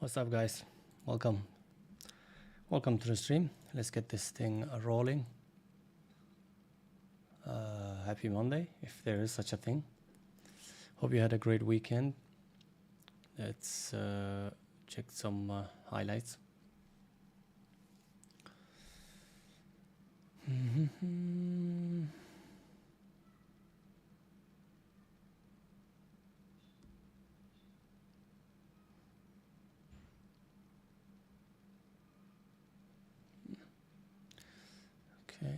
What's up, guys? Welcome to the stream. Let's get this thing rolling. Happy Monday, if there is such a thing. Hope you had a great weekend. Let's check some highlights. Okay.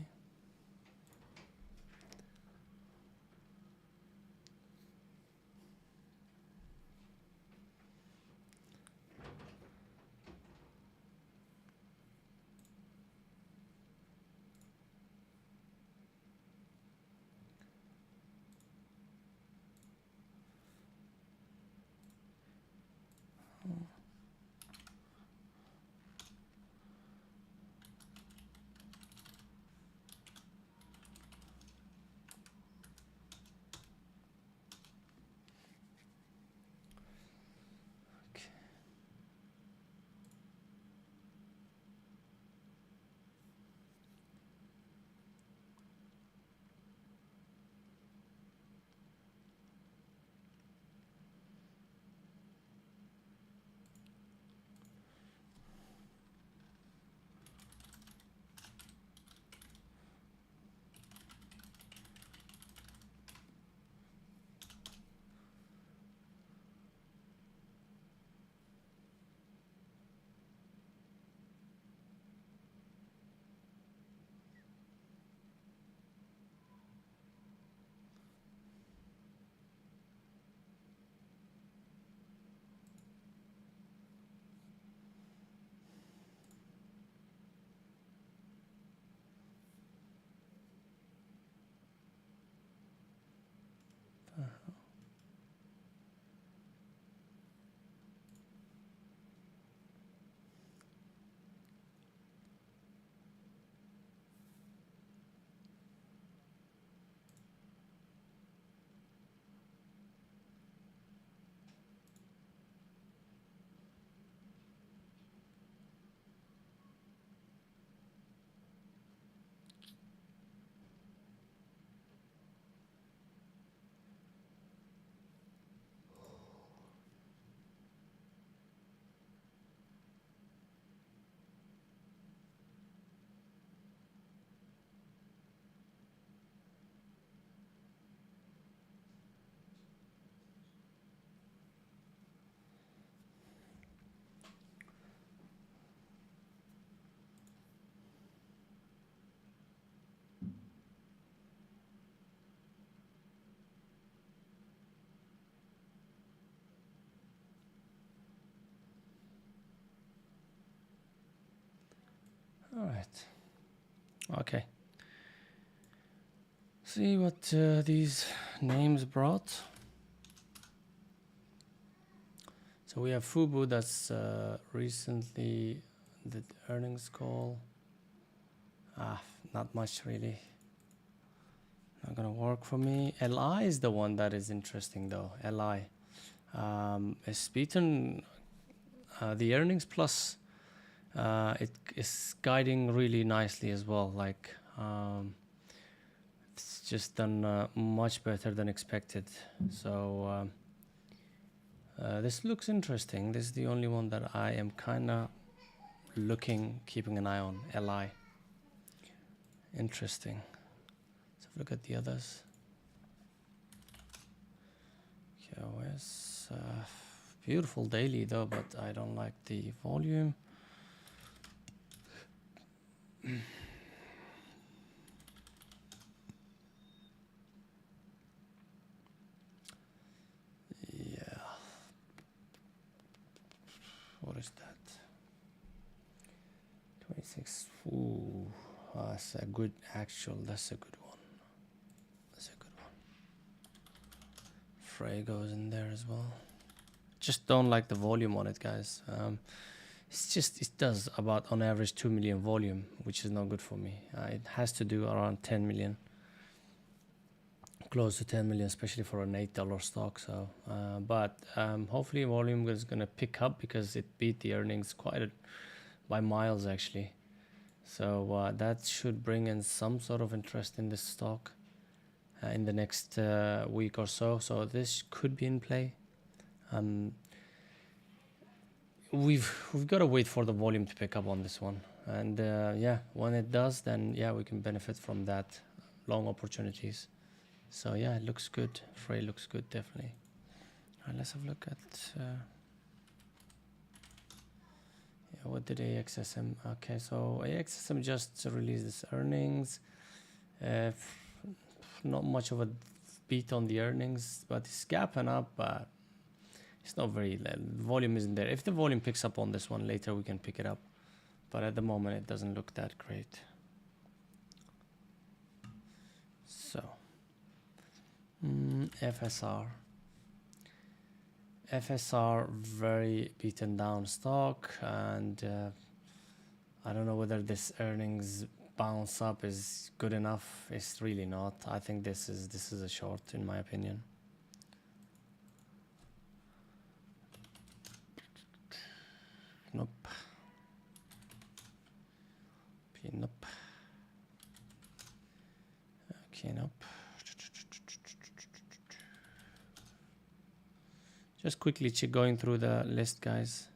All right. Okay. See what these names brought. So we have Fubu, that's recently the earnings call. Not much really. Not gonna work for me. LI is the one that is interesting though. LI. It's beaten the earnings plus. It is guiding really nicely as well. Like it's just done much better than expected. So this looks interesting. This is the only one that I am kind of keeping an eye on. LI. Interesting. Let's have a look at the others. KOS. Beautiful daily though, but I don't like the volume. Yeah. What is that? 26. Ooh, that's a good actual. That's a good one. That's a good one. Frey goes in there as well. Just don't like the volume on it, guys. It's just, it does about on average 2 million volume, which is not good for me. It has to do around 10 million. close to 10 million, especially for an $8 stock. So, but hopefully volume is going to pick up because it beat the earnings by miles actually. So that should bring in some sort of interest in this stock in the next week or so. So this could be in play. We've got to wait for the volume to pick up on this one, and yeah, when it does, then yeah, we can benefit from that long opportunities. So yeah, it looks good. Frey looks good, definitely. All right, let's have a look at yeah, what did AXSM? Okay, so AXSM just released its earnings. Not much of a beat on the earnings, but it's gapping up, but it's not very, volume isn't there. If the volume picks up on this one later, we can pick it up, but at the moment it doesn't look that great. So FSR very beaten down stock, and I don't know whether this earnings bounce up is good enough. It's really not. I think this is a short in my opinion. Nope. Nope. Okay, nope. Just quickly going through the list, guys.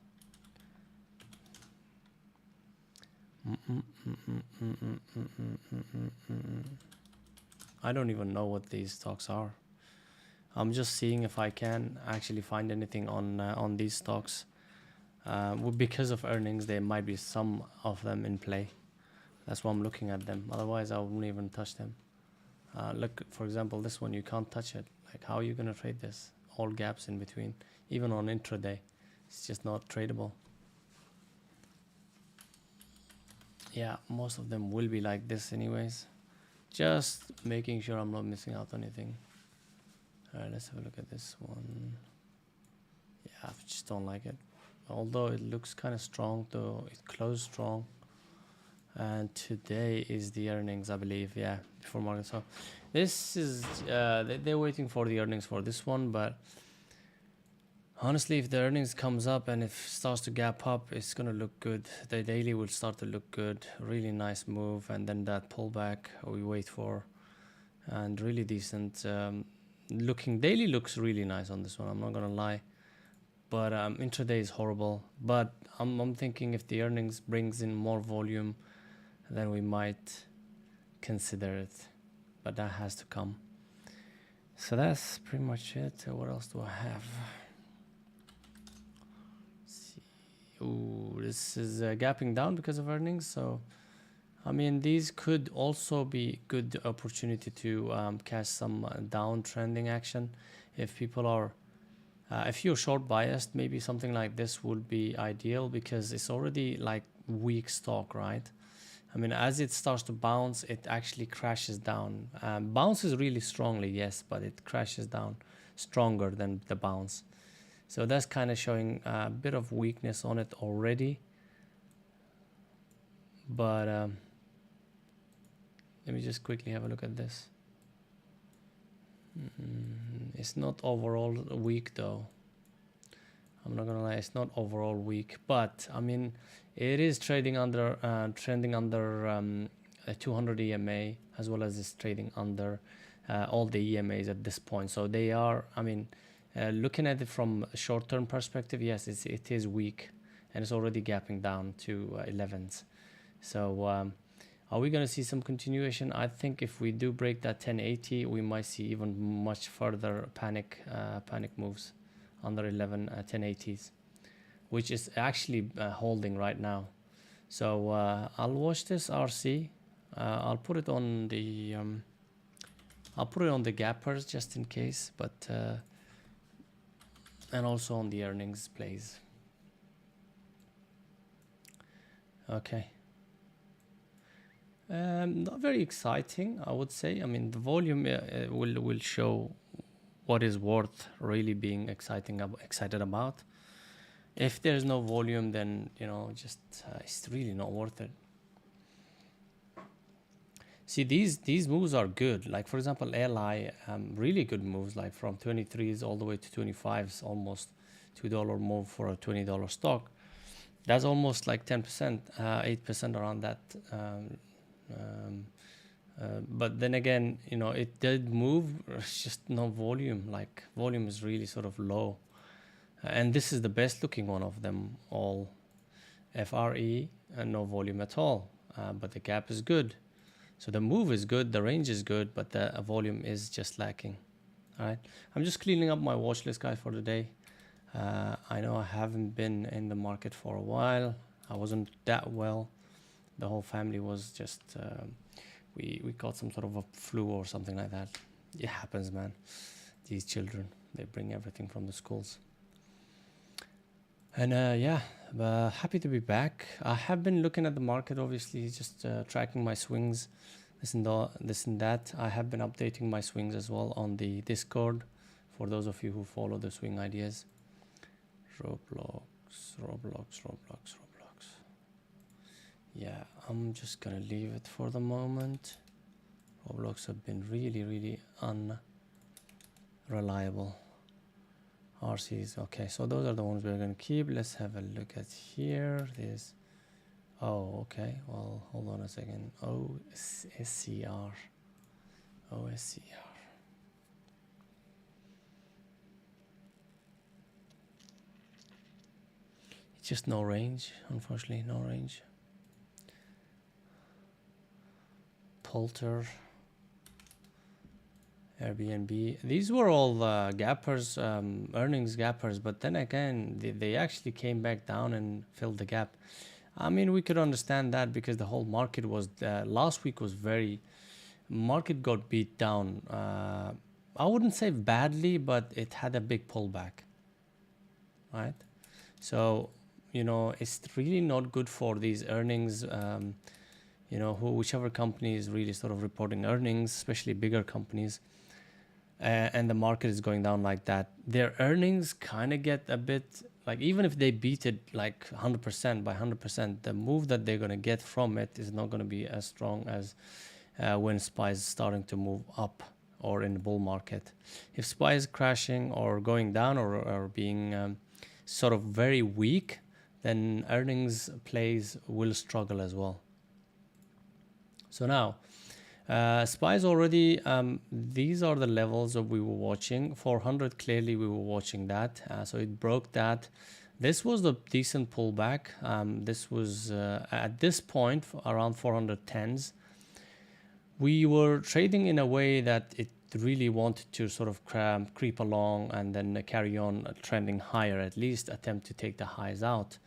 I don't even know what these stocks are. I'm just seeing if I can actually find anything on these stocks. Because of earnings, there might be some of them in play. That's why I'm looking at them. Otherwise, I wouldn't even touch them. Look, for example, this one, you can't touch it. Like, how are you going to trade this? All gaps in between. Even on intraday, it's just not tradable. Yeah, most of them will be like this anyways. Just making sure I'm not missing out on anything. All right, let's have a look at this one. Yeah, I just don't like it. Although it looks kind of strong, though it closed strong. And today is the earnings, I believe. Yeah, before market. So this is they're waiting for the earnings for this one, but honestly, if the earnings comes up and if it starts to gap up, it's gonna look good. The daily will start to look good. Really nice move, and then that pullback we wait for, and really decent. Looking daily looks really nice on this one. I'm not gonna lie. But intraday is horrible. But I'm thinking if the earnings brings in more volume, then we might consider it. But that has to come. So that's pretty much it. What else do I have? Let's see. Ooh, this is gapping down because of earnings. So, I mean, these could also be good opportunity to catch some downtrending action. If people are if you're short biased, maybe something like this would be ideal because it's already like weak stock, right? I mean, as it starts to bounce, it actually crashes down. Bounces really strongly, yes, but it crashes down stronger than the bounce. So that's kind of showing a bit of weakness on it already. But let me just quickly have a look at this. It's not overall weak though. I'm not gonna lie, it's not overall weak, but I mean, it is trading under trending under a 200 EMA, as well as it's trading under all the EMAs at this point. So they are, I mean, looking at it from a short-term perspective, yes, it is weak, and it's already gapping down to 11s. So are we going to see some continuation? I think if we do break that 1080, we might see even much further panic moves under 1080s, which is actually holding right now. So I'll watch this RC. I'll put it on the gappers just in case, but and also on the earnings plays. Okay. Not very exciting, I would say. I mean, the volume will show what is worth really being excited about. If there's no volume, then just it's really not worth it. See, these moves are good. Like for example, LI, really good moves, like from 23s all the way to 25s, almost $2 move for a $20 stock. That's almost like 10%, 8% around that. But then again, you know, it did move. It's just no volume. Like volume is really sort of low, and this is the best looking one of them all. FRE and no volume at all, but the gap is good. So the move is good, the range is good, but the volume is just lacking. All right, I'm just cleaning up my watch list, guys, for the day. I know I haven't been in the market for a while. I wasn't that well. The whole family was just, we got some sort of a flu or something like that. It happens, man. These children, they bring everything from the schools. And yeah, happy to be back. I have been looking at the market, obviously, just tracking my swings, this and that. I have been updating my swings as well on the Discord for those of you who follow the swing ideas. Roblox. Yeah, I'm just gonna leave it for the moment. Roblox have been really unreliable. RCs, okay, so those are the ones we're going to keep. Let's have a look at here. There's, oh, okay, well, hold on a second. OSCR. It's just no range, unfortunately, no range. Polter. Airbnb. These were all gappers, earnings gappers, but then again, they actually came back down and filled the gap. I mean, we could understand that because the whole market was, last week was market got beat down. I wouldn't say badly, but it had a big pullback, right? So, you know, it's really not good for these earnings. You know, whichever company is really sort of reporting earnings, especially bigger companies, and the market is going down like that, their earnings kind of get a bit, like, even if they beat it like 100% by 100%, the move that they're going to get from it is not going to be as strong as when SPY is starting to move up or in the bull market. If SPY is crashing or going down or being sort of very weak, then earnings plays will struggle as well. So now, SPY is already, these are the levels that we were watching. 400, clearly we were watching that. So it broke that. This was the decent pullback. This was, at this point, around 410s. We were trading in a way that it really wanted to sort of creep along and then carry on trending higher, at least attempt to take the highs out.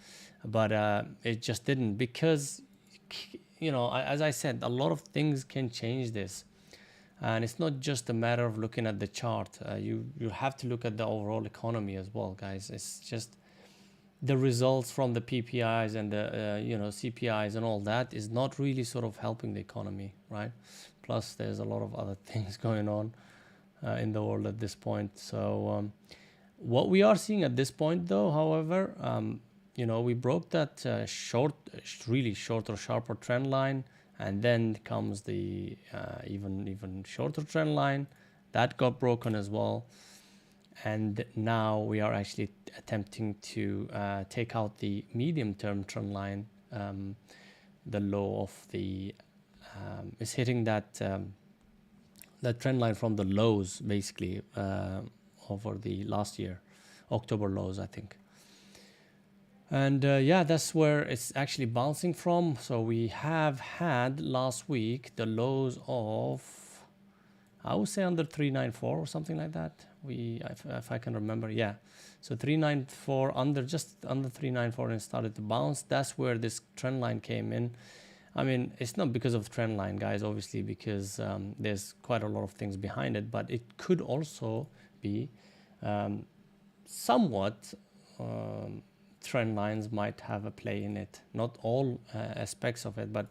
But it just didn't, because, you know, as I said, a lot of things can change this. And it's not just a matter of looking at the chart. You have to look at the overall economy as well, guys. It's just the results from the PPIs and the you know, CPIs and all that is not really sort of helping the economy, right? Plus, there's a lot of other things going on in the world at this point. So what we are seeing at this point, though, however, you know, we broke that really short or sharper trend line, and then comes the even shorter trend line that got broken as well. And now we are actually attempting to take out the medium-term trend line. The low of the is hitting that that trend line from the lows, basically, over the last year, October lows, I think. And yeah, that's where it's actually bouncing from. So we have had last week the lows of, I would say, under 394 or something like that. If I can remember, yeah. So 394, just under 394, and started to bounce. That's where this trend line came in. I mean, it's not because of the trend line, guys, obviously, because there's quite a lot of things behind it, but it could also be somewhat trend lines might have a play in it. Not all aspects of it, but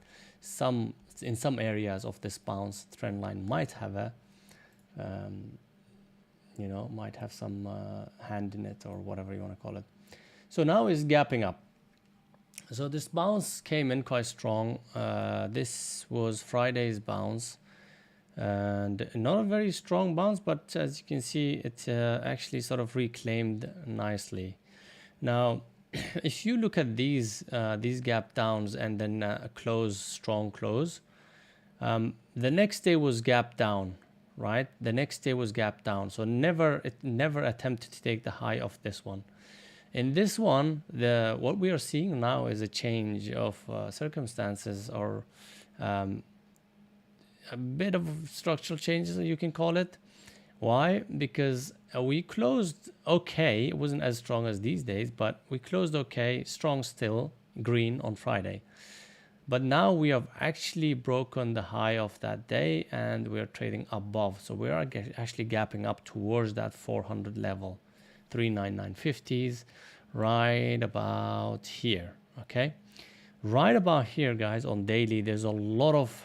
in some areas of this bounce, trend line might have a you know, might have some hand in it, or whatever you want to call it. So now is gapping up. So this bounce came in quite strong. This was Friday's bounce, and not a very strong bounce, but as you can see, it actually sort of reclaimed nicely. Now, if you look at these gap downs and then a strong close, the next day was gap down, right? The next day was gap down. So it never attempted to take the high of this one. In this one, what we are seeing now is a change of circumstances, or a bit of structural changes, you can call it. Why? Because we closed okay. It wasn't as strong as these days, but we closed okay, strong still, green on Friday. But now we have actually broken the high of that day, and we are trading above. So we are actually gapping up towards that 400 level, 399.50s, right about here. Okay, right about here, guys. On daily, there's a lot of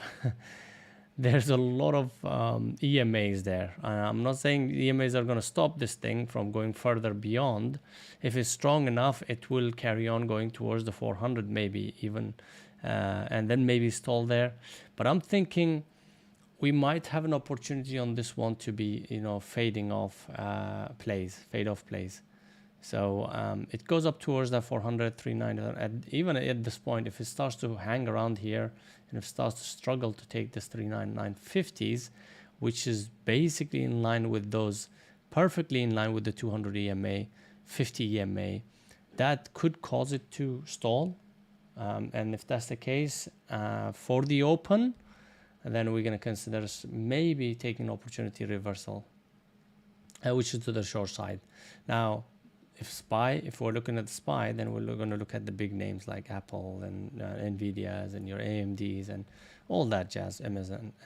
EMAs there. I'm not saying the EMAs are going to stop this thing from going further beyond. If it's strong enough, it will carry on going towards the 400, maybe even, and then maybe stall there. But I'm thinking we might have an opportunity on this one to be, fade off plays. So it goes up towards that 400, 390. Even at this point, if it starts to hang around here, and if it starts to struggle to take this 399.50s, which is basically in line with those, perfectly in line with the 200 EMA, 50 EMA, that could cause it to stall. And if that's the case, for the open, then we're going to consider maybe taking opportunity reversal, which is to the short side. Now, if we're looking at the SPY, then we're going to look at the big names like Apple and Nvidias and your AMDs and all that jazz,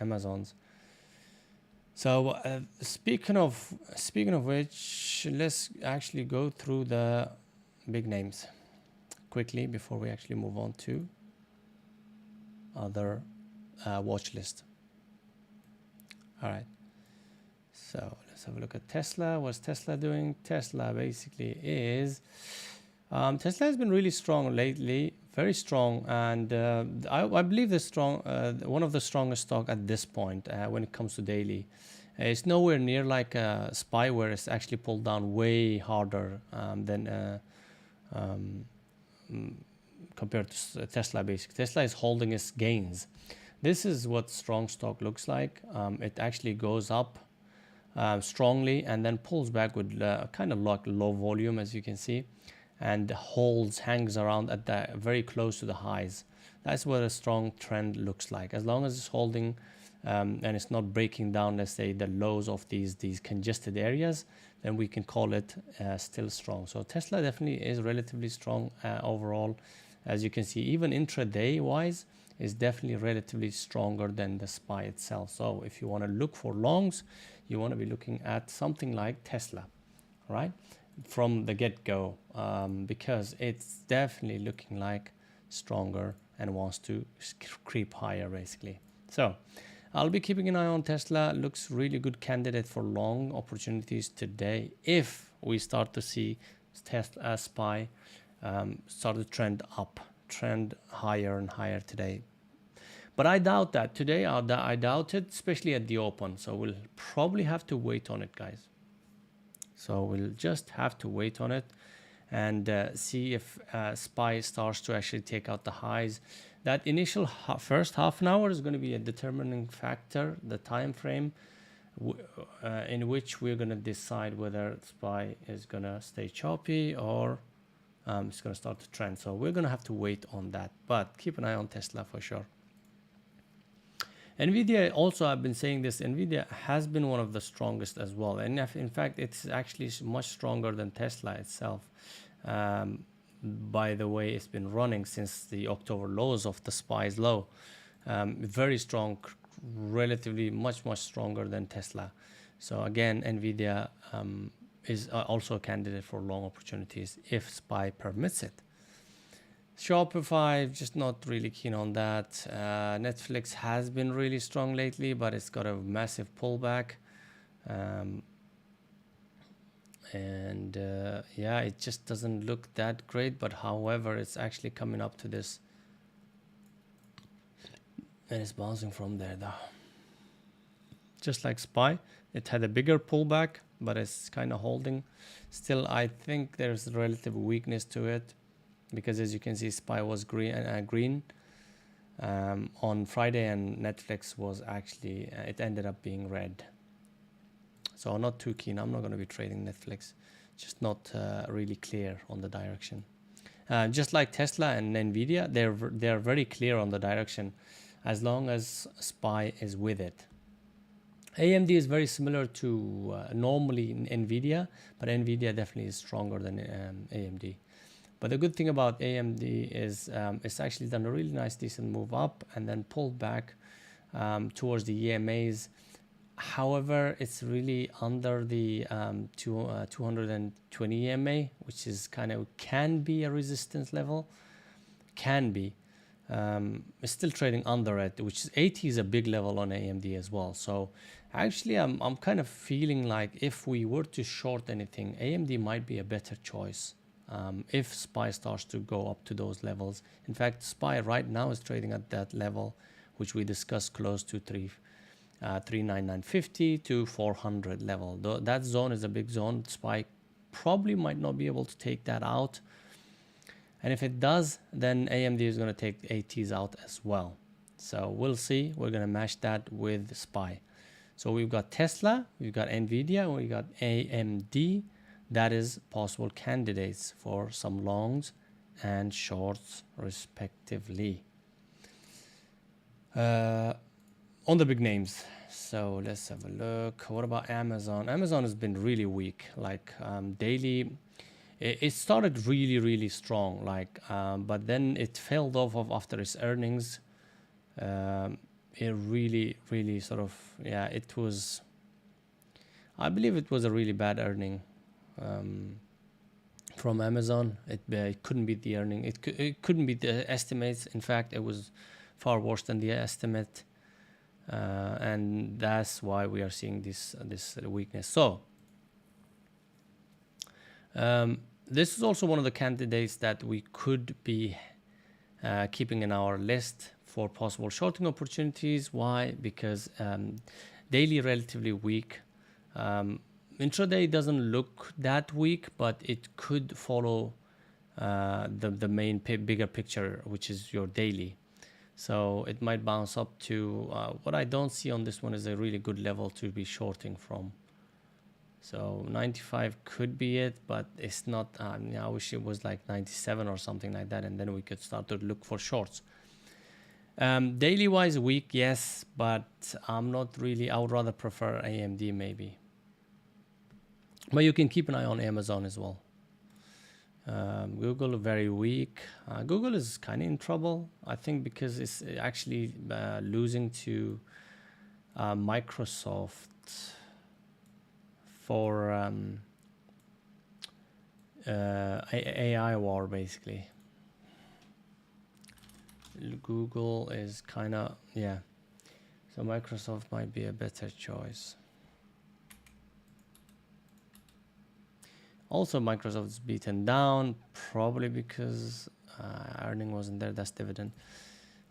Amazons. So speaking of which, let's actually go through the big names quickly before we actually move on to other watch list. All right. So let's have a look at Tesla. What's Tesla doing? Tesla basically is, Tesla has been really strong lately, very strong, and I believe one of the strongest stock at this point when it comes to daily. It's nowhere near like SPY, where it's actually pulled down way harder than compared to Tesla. Basically, Tesla is holding its gains. This is what strong stock looks like. It actually goes up strongly and then pulls back with kind of like low volume, as you can see, and hangs around at the very close to the highs. That's what a strong trend looks like. As long as it's holding and it's not breaking down, let's say, the lows of these congested areas, then we can call it still strong. So Tesla definitely is relatively strong overall. As you can see, even intraday wise is definitely relatively stronger than the SPY itself. So if you want to look for longs, you want to be looking at something like Tesla, right, from the get-go, because it's definitely looking like stronger and wants to creep higher, basically. So I'll be keeping an eye on Tesla. Looks really good candidate for long opportunities today if we start to see Tesla SPY start to trend higher and higher today. But I doubt that today. I doubt it, especially at the open. So we'll probably have to wait on it, guys. So we'll just have to wait on it and see if SPY starts to actually take out the highs. That initial first half an hour is going to be a determining factor, the time frame in which we're going to decide whether SPY is going to stay choppy or it's going to start to trend. So we're going to have to wait on that. But keep an eye on Tesla for sure. Nvidia also, I've been saying this, Nvidia has been one of the strongest as well. And in fact, it's actually much stronger than Tesla itself. By the way, it's been running since the October lows of the SPY's low. Very strong, relatively much stronger than Tesla. So again, Nvidia is also a candidate for long opportunities if SPY permits it. Shopify, just not really keen on that. Netflix has been really strong lately, but it's got a massive pullback. and yeah, it just doesn't look that great, but however, it's actually coming up to this, and it's bouncing from there though. Just like SPY, it had a bigger pullback, but it's kind of holding. Still, I think there's relative weakness to it, because as you can see, SPY was green on Friday, and Netflix was actually, it ended up being red. So I'm not too keen. I'm not going to be trading Netflix. Just not really clear on the direction. Just like Tesla and Nvidia, they're very clear on the direction as long as SPY is with it. AMD is very similar to normally Nvidia, but Nvidia definitely is stronger than AMD. But the good thing about AMD is it's actually done a really nice decent move up and then pulled back towards the EMAs. However, it's really under the 220 EMA, which is can be a resistance level. Can be. It's still trading under it, which is 80 is a big level on AMD as well. So actually, I'm kind of feeling like if we were to short anything, AMD might be a better choice if SPY starts to go up to those levels. In fact, SPY right now is trading at that level, which we discussed, close to 39950 to 400 level. That zone is a big zone. SPY probably might not be able to take that out. And if it does, then AMD is going to take ATs out as well. So we'll see. We're going to match that with SPY. So we've got Tesla, we've got Nvidia, we've got AMD. That is possible candidates for some longs and shorts respectively. On the big names. So let's have a look. What about Amazon? Amazon has been really weak. Like daily, it started really strong. Like, but then it failed off after its earnings. It really sort of, yeah, it was. I believe it was a really bad earning from Amazon. It couldn't beat the earning. It couldn't beat the estimates. In fact, it was far worse than the estimate. And that's why we are seeing this weakness. So this is also one of the candidates that we could be keeping in our list for possible shorting opportunities. Why? Because daily relatively weak. Intraday doesn't look that weak, but it could follow the main bigger picture, which is your daily. So it might bounce up to what I don't see on this one is a really good level to be shorting from. So 95 could be it, but it's not. I wish it was like 97 or something like that, and then we could start to look for shorts. Daily wise, weak, yes, but I'm not really. I would rather prefer AMD maybe. But you can keep an eye on Amazon as well. Google very weak. Google is kind of in trouble, I think, because it's actually losing to Microsoft for AI war, basically. Google is kind of, yeah. So Microsoft might be a better choice. Also, Microsoft is beaten down, probably because earning wasn't there. That's dividend.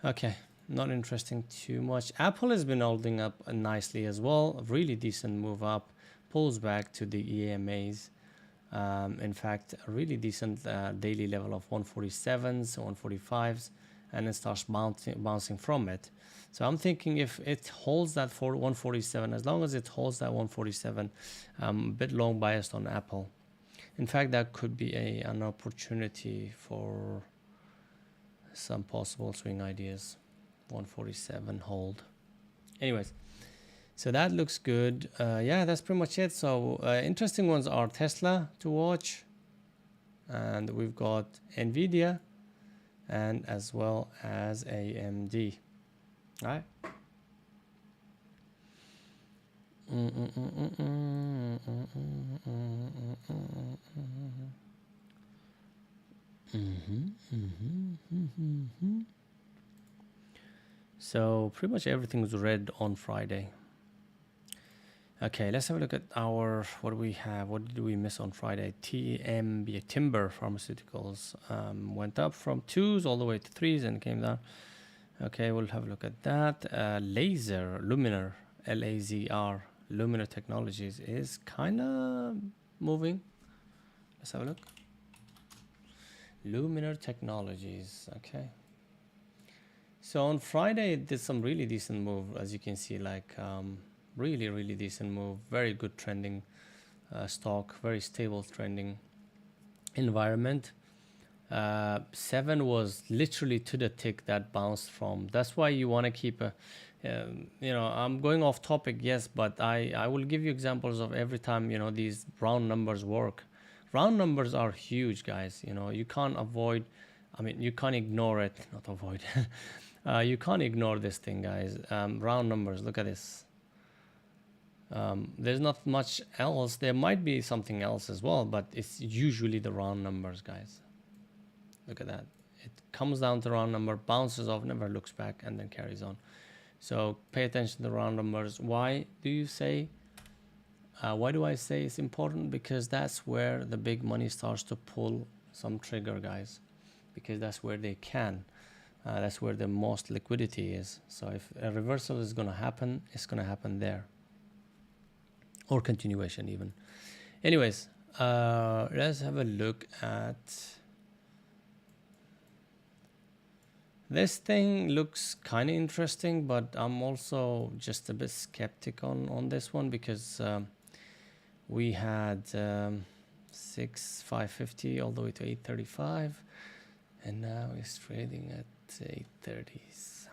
Okay, not interesting too much. Apple has been holding up nicely as well. A really decent move up. Pulls back to the EMAs. In fact, a really decent daily level of 147s, 145s, and it starts bouncing from it. So I'm thinking if it holds that for 147, as long as it holds that 147, I'm a bit long biased on Apple. In fact, that could be an opportunity for some possible swing ideas. 147 hold. Anyways, so that looks good. Yeah, that's pretty much it. So interesting ones are Tesla to watch, and we've got Nvidia, and as well as AMD. All right. So pretty much everything was red on Friday. Okay, let's have a look at our, what do we have? What did we miss on Friday? TMB, Timber Pharmaceuticals, went up from 2s all the way to 3s and came down. Okay, we'll have a look at that. Luminar, LAZR, Luminar Technologies is kind of moving. Let's have a look. Luminar Technologies, okay. So on Friday, it did some really decent move, as you can see, like really decent move, very good trending stock, very stable trending environment. 7 was literally to the tick that bounced from. That's why you want to keep a, you know, I'm going off topic, yes, but I will give you examples of every time, you know, these round numbers work. Round numbers are huge, guys. You know, you can't avoid, I mean, you can't ignore it, not avoid. You can't ignore this thing, guys. Round numbers, look at this. There's not much else. There might be something else as well, but it's usually the round numbers, guys. Look at that. It comes down to round number, bounces off, never looks back, and then carries on. So pay attention to the round numbers. Why do you say? Why do I say it's important? Because that's where the big money starts to pull some trigger, guys. Because that's where they can. That's where the most liquidity is. So if a reversal is going to happen, it's going to happen there. Or continuation even. Anyways, let's have a look at... This thing looks kind of interesting, but I'm also just a bit skeptic on this one because we had 550 all the way to 835, and now it's trading at 830s.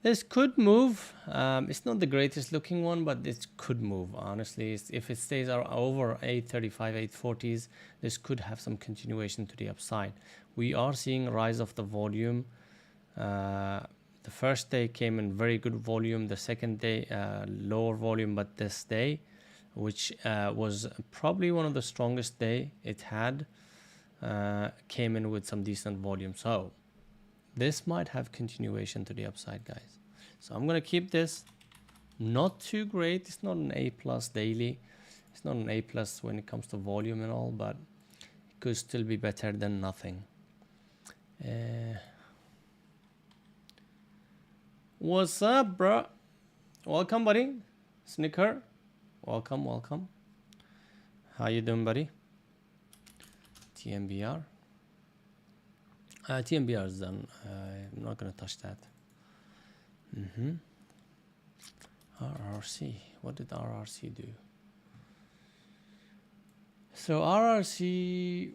This could move. It's not the greatest looking one, but this could move. Honestly, if it stays over 835, 840s, this could have some continuation to the upside. We are seeing a rise of the volume. The first day came in very good volume. The second day, lower volume, but this day, which was probably one of the strongest day it had, came in with some decent volume. So this might have continuation to the upside, guys. So I'm going to keep this. Not too great. It's not an A+ daily. It's not an A+ when it comes to volume and all, but it could still be better than nothing. What's up, bro? Welcome, buddy. Snicker. Welcome, welcome. How you doing, buddy? TMBR. TMBR is done. I'm not going to touch that. RRC. What did RRC do? So RRC,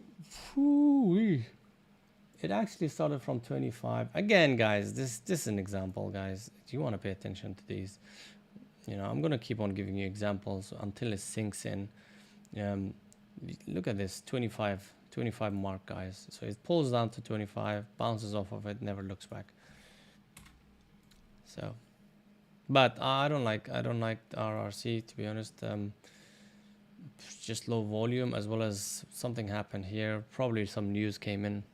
it actually started from 25. Again, guys, this is an example, guys. You want to pay attention to these. You know, I'm going to keep on giving you examples until it sinks in. Look at this, 25 mark, guys. So it pulls down to 25, bounces off of it, never looks back. So, but I don't like RRC, to be honest. Just low volume, as well as something happened here. Probably some news came in.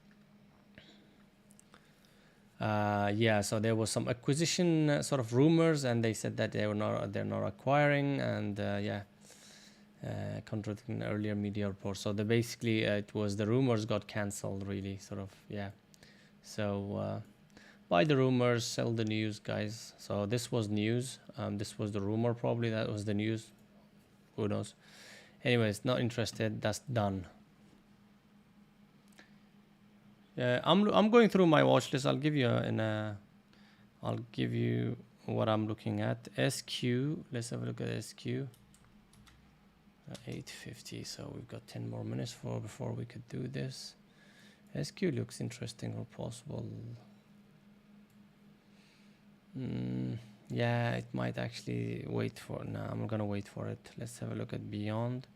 Yeah, so there was some acquisition sort of rumors, and they said that they're not acquiring, and contradicting earlier media reports. So basically it was the rumors got cancelled, really, sort of, yeah. So buy the rumors, sell the news, guys. So this was news. This was the rumor, probably that was the news. Who knows? Anyways, not interested. That's done. I'm going through my watch list. I'll give you I'll give you what I'm looking at. SQ. Let's have a look at SQ. 850. So we've got 10 more minutes before we could do this. SQ looks interesting or possible. Yeah, it might actually wait for. No, I'm gonna wait for it. Let's have a look at Beyond.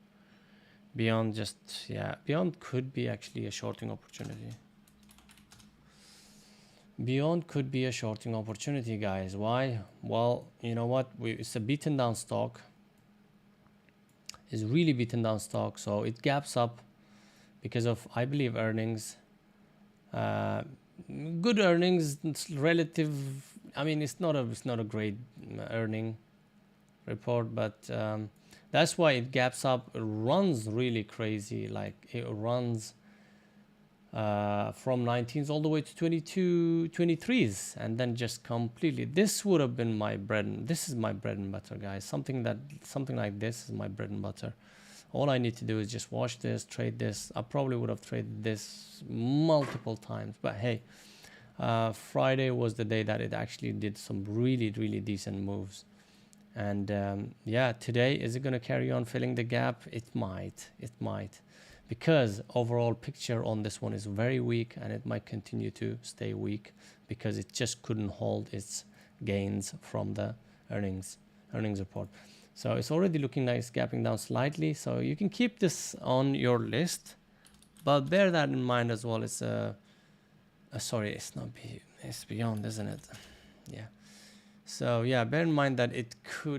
Beyond just, yeah, Beyond could be actually a shorting opportunity. Beyond could be a shorting opportunity, guys. Why? Well, you know what? It's a beaten down stock. It's really beaten down stock, so it gaps up because of, I believe, earnings. Good earnings, it's relative. I mean, it's not a great earning. report, but that's why it gaps up, runs really crazy. Like it runs from 19s all the way to 22, 23s, and then just completely. This would have been my bread, and this is my bread and butter, guys. Something like this is my bread and butter. All I need to do is just watch this, trade this. I probably would have traded this multiple times, but hey, Friday was the day that it actually did some really, really decent moves. And yeah, today, is it going to carry on filling the gap? It might, because overall picture on this one is very weak, and it might continue to stay weak because it just couldn't hold its gains from the earnings report. So it's already looking nice, gapping down slightly. So you can keep this on your list, but bear that in mind as well. It's sorry, it's beyond, isn't it? Yeah. So yeah, bear in mind that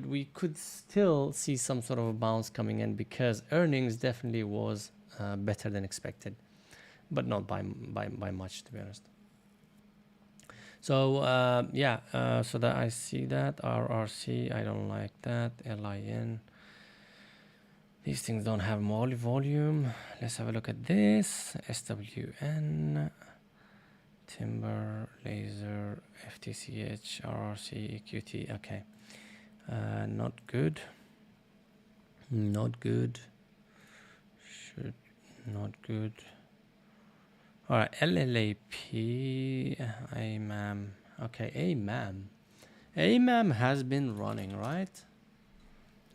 we could still see some sort of a bounce coming in, because earnings definitely was better than expected, but not by much, to be honest. So yeah, so that I see that RRC, I don't like that. LIN, these things don't have volume. Let's have a look at this. SWN, Timber, Laser, FTCH, RRC, EQT. Okay, not good. Not good. Not good. All right, LLAP, AMAM. Okay, AMAM has been running, right?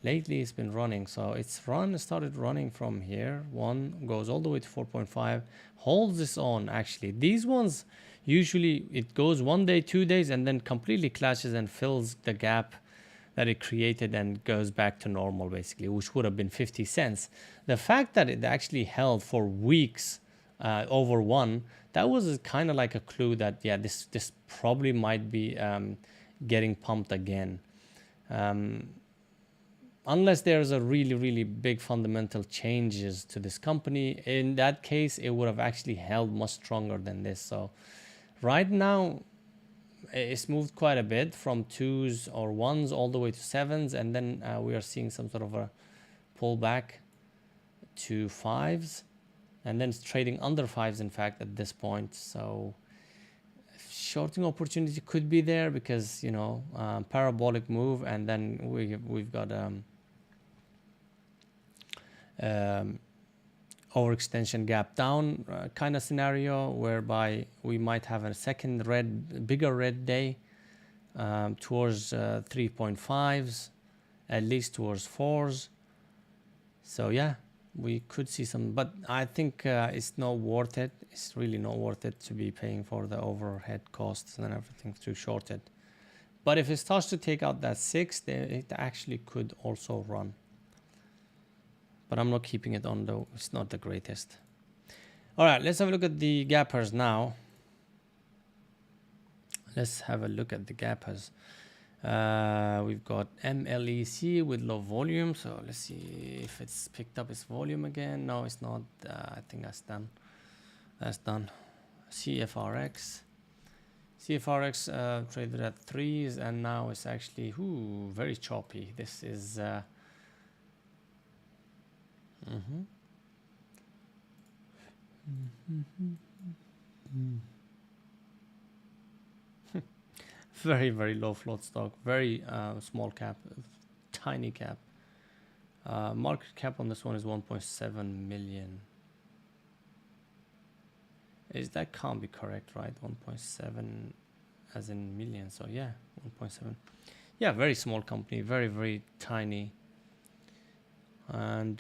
Lately it's been running, so it's started running from here. One goes all the way to 4.5, holds this on. Actually, these ones usually it goes 1 day, 2 days, and then completely clashes and fills the gap that it created and goes back to normal, basically, which would have been 50 cents. The fact that it actually held for weeks over one, that was kind of like a clue that, yeah, this probably might be getting pumped again. Unless there's a really, really big fundamental changes to this company. In that case, it would have actually held much stronger than this. So right now, it's moved quite a bit from 2s or 1s all the way to 7s, and then we are seeing some sort of a pullback to 5s, and then it's trading under 5s, in fact, at this point. So shorting opportunity could be there, because, you know, parabolic move, and then we've got overextension gap down kind of scenario, whereby we might have a second bigger red day towards 3.5s, at least towards 4s. So yeah, we could see some, but I think it's not worth it. It's really not worth it to be paying for the overhead costs and everything to short it. But if it starts to take out that 6, it actually could also run. But I'm not keeping it on, though. It's not the greatest. All right, let's have a look at the gappers now. Let's have a look at the gappers. We've got MLEC with low volume. So let's see if it's picked up its volume again. No, it's not. I think that's done. That's done. CFRX. CFRX traded at 3s, and now it's actually very choppy. This is... very, very low float stock, very small cap, tiny cap. Market cap on this one is 1.7 million. That can't be correct, right? 1.7 as in million. So yeah, 1.7. Yeah, very small company, very, very tiny. And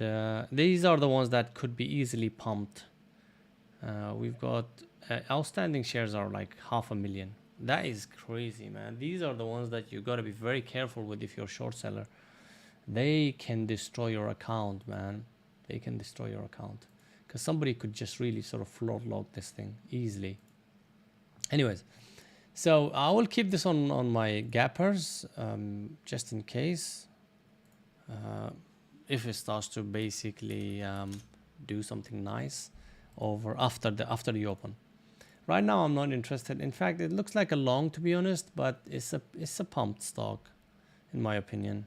these are the ones that could be easily pumped. We've got outstanding shares are like 500,000. That is crazy, man. These are the ones that you got to be very careful with if you're a short seller. They can destroy your account, man. They can destroy your account, because somebody could just really sort of floor log this thing easily. Anyways, so I will keep this on my gappers just in case. If it starts to basically do something nice after the open. Right now, I'm not interested. In fact, it looks like a long, to be honest, but it's a pumped stock, in my opinion.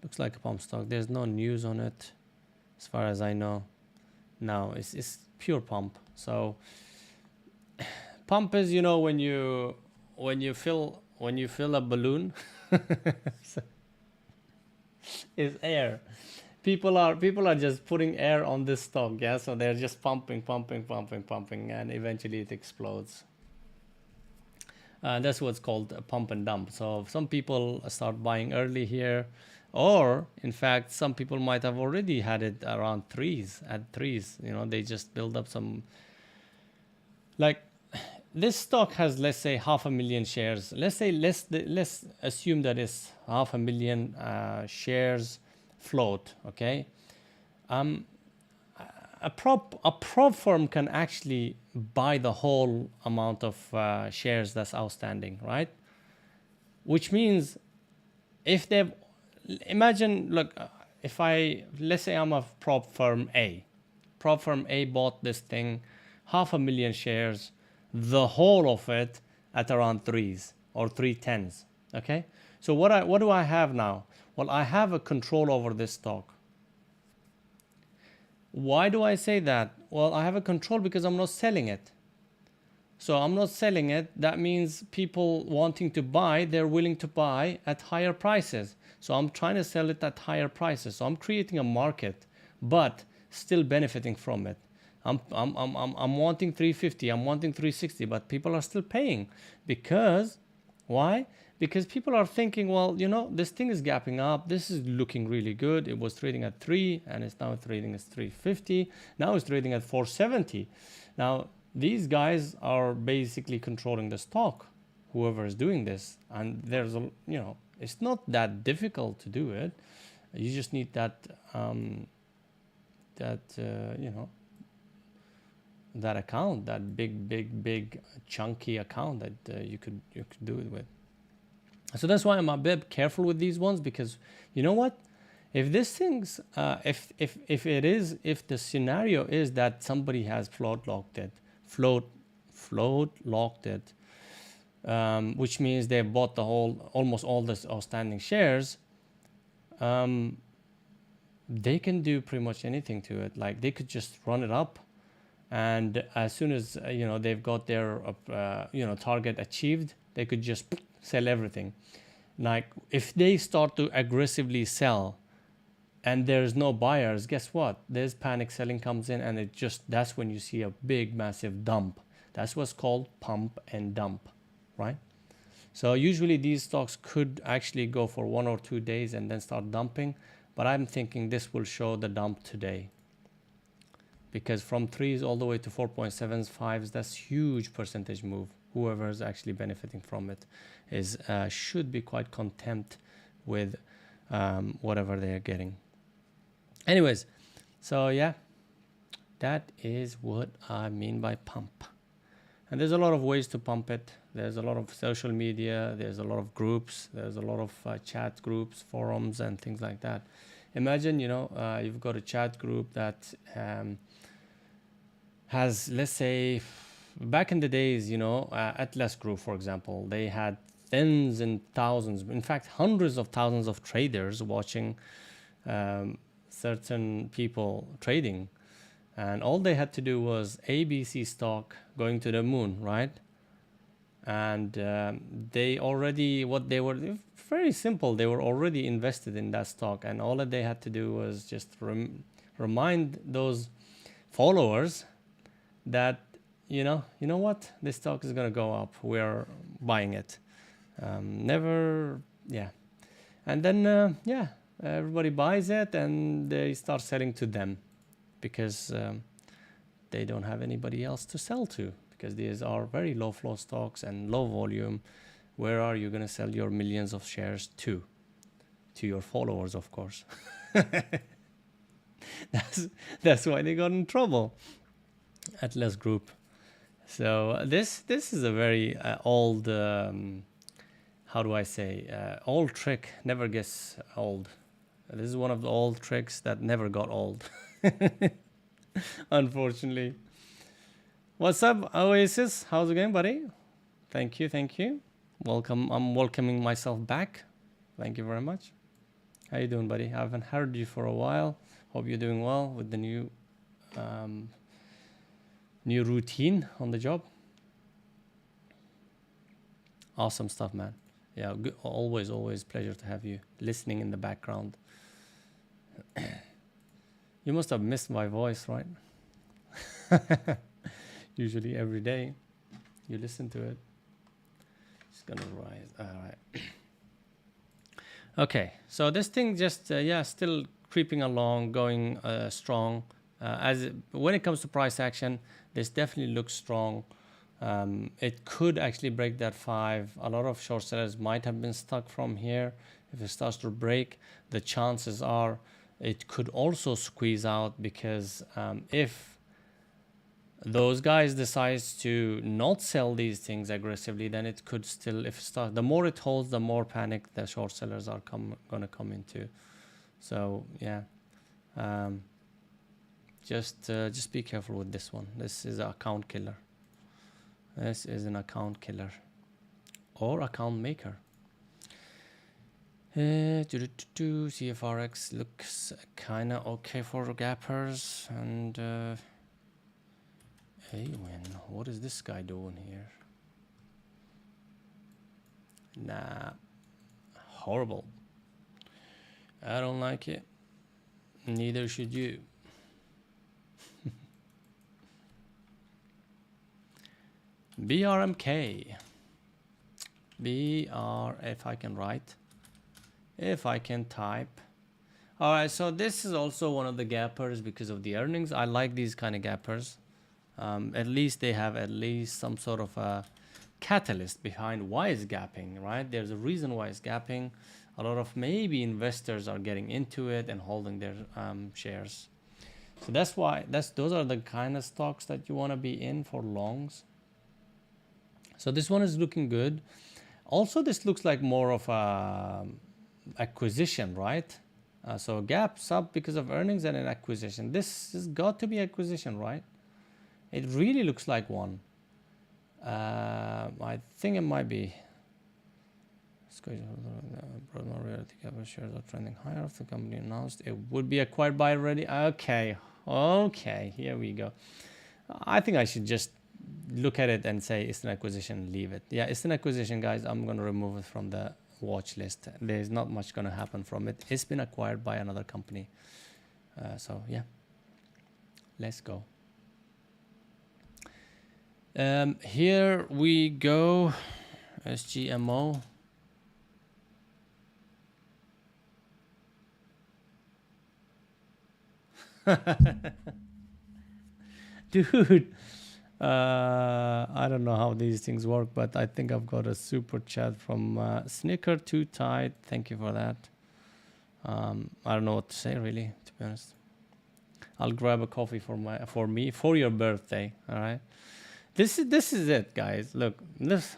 Looks like a pump stock. There's no news on it, as far as I know. No, it's pure pump. So pump is, you know, when you fill a balloon, is air. People are just putting air on this stock, yeah. So they're just pumping, and eventually it explodes. That's what's called a pump and dump. So some people start buying early here, or in fact, some people might have already had it around threes. At threes, you know, they just build up some. Like this stock has, let's say, 500,000 shares. Let's assume that it's 500,000 shares float. Okay, a prop firm can actually buy the whole amount of shares that's outstanding, right? Which means if they've imagine, look, if let's say I'm a prop firm A. Prop firm A bought this thing, 500,000 shares, the whole of it at around threes or 310s. Okay, so what do I have now? Well, I have a control over this stock. Why do I say that? Well, I have a control because I'm not selling it. So I'm not selling it. That means people wanting to buy, they're willing to buy at higher prices. So I'm trying to sell it at higher prices. So I'm creating a market, but still benefiting from it. I'm wanting 350, I'm wanting 360, but people are still paying. Because, why? Because people are thinking, well, you know, this thing is gapping up. This is looking really good. It was trading at 3 and it's now trading at 350. Now it's trading at 470. Now, these guys are basically controlling the stock, whoever is doing this. And there's a, you know, it's not that difficult to do it. You just need that, you know, that account, that big chunky account that you could do it with. So that's why I'm a bit careful with these ones, because you know what? If this thing's, if the scenario is that somebody has float locked it, which means they bought the almost all the outstanding shares, they can do pretty much anything to it. Like they could just run it up, and as soon as you know they've got their target achieved, they could just sell everything. Like if they start to aggressively sell and there's no buyers, guess what? There's panic selling comes in, and that's when you see a big massive dump. That's what's called pump and dump, right? So usually these stocks could actually go for 1 or 2 days and then start dumping, but I'm thinking this will show the dump today. Because from 3s all the way to 4.75s, that's huge percentage move. Whoever is actually benefiting from it should be quite content with whatever they are getting. Anyways, so yeah, that is what I mean by pump. And there's a lot of ways to pump it. There's a lot of social media. There's a lot of groups. There's a lot of chat groups, forums, and things like that. Imagine, you've got a chat group that has, let's say, back in the days, Atlas Group, for example, they had tens and thousands, in fact, hundreds of thousands of traders watching certain people trading. And all they had to do was ABC stock going to the moon, right? And they were very simple. They were already invested in that stock. And all that they had to do was just remind those followers that, you know what, this stock is going to go up. We're buying it. And then, everybody buys it and they start selling to them because they don't have anybody else to sell to, because these are very low flow stocks and low volume. Where are you going to sell your millions of shares to? To your followers, of course. That's why they got in trouble. Atlas Group. So this is a very old, old trick. Never gets old. This is one of the old tricks that never got old. Unfortunately. What's up, Oasis? How's it going, buddy? Thank you. Welcome. I'm welcoming myself back. Thank you very much. How you doing, buddy? I haven't heard you for a while. Hope you're doing well with the new new routine on the job. Awesome stuff, man. Yeah, good. Always pleasure to have you listening in the background. You must have missed my voice, right? Usually every day you listen to it. It's gonna rise. All right. Okay, so this thing just still creeping along, going strong. When it comes to price action, this definitely looks strong. It could actually break that 5. A lot of short sellers might have been stuck from here. If it starts to break, the chances are it could also squeeze out, because if those guys decides to not sell these things aggressively, then it could still, the more it holds, the more panic the short sellers are gonna come into. So yeah, just be careful with this one. This is an account killer. This is an account killer or account maker. CFRX looks kind of okay for gappers, and Awin, what is this guy doing here? Nah, horrible. I don't like it. Neither should you. BRMK. If I can write. If I can type. Alright, so this is also one of the gappers because of the earnings. I like these kind of gappers. At least they have at least some sort of a catalyst behind why it's gapping, right? There's a reason why it's gapping. A lot of maybe investors are getting into it and holding their shares. So that's why those are the kind of stocks that you want to be in for longs. So this one is looking good. Also, this looks like more of a acquisition, right? So gaps up because of earnings and an acquisition. This has got to be acquisition, right? It really looks like one. I think it might be. Reality capital shares are trending higher after the company announced it would be acquired by already. Okay, here we go. I think I should just look at it and say it's an acquisition, leave it. Yeah, it's an acquisition, guys. I'm going to remove it from the watch list. There's not much going to happen from it. It's been acquired by another company. So yeah, let's go. Here we go. SGMO. Dude, I don't know how these things work, but I think I've got a super chat from Snicker Too Tight. Thank you for that. I don't know what to say, really, to be honest. I'll grab a coffee for your birthday. All right. This is it, guys. Look,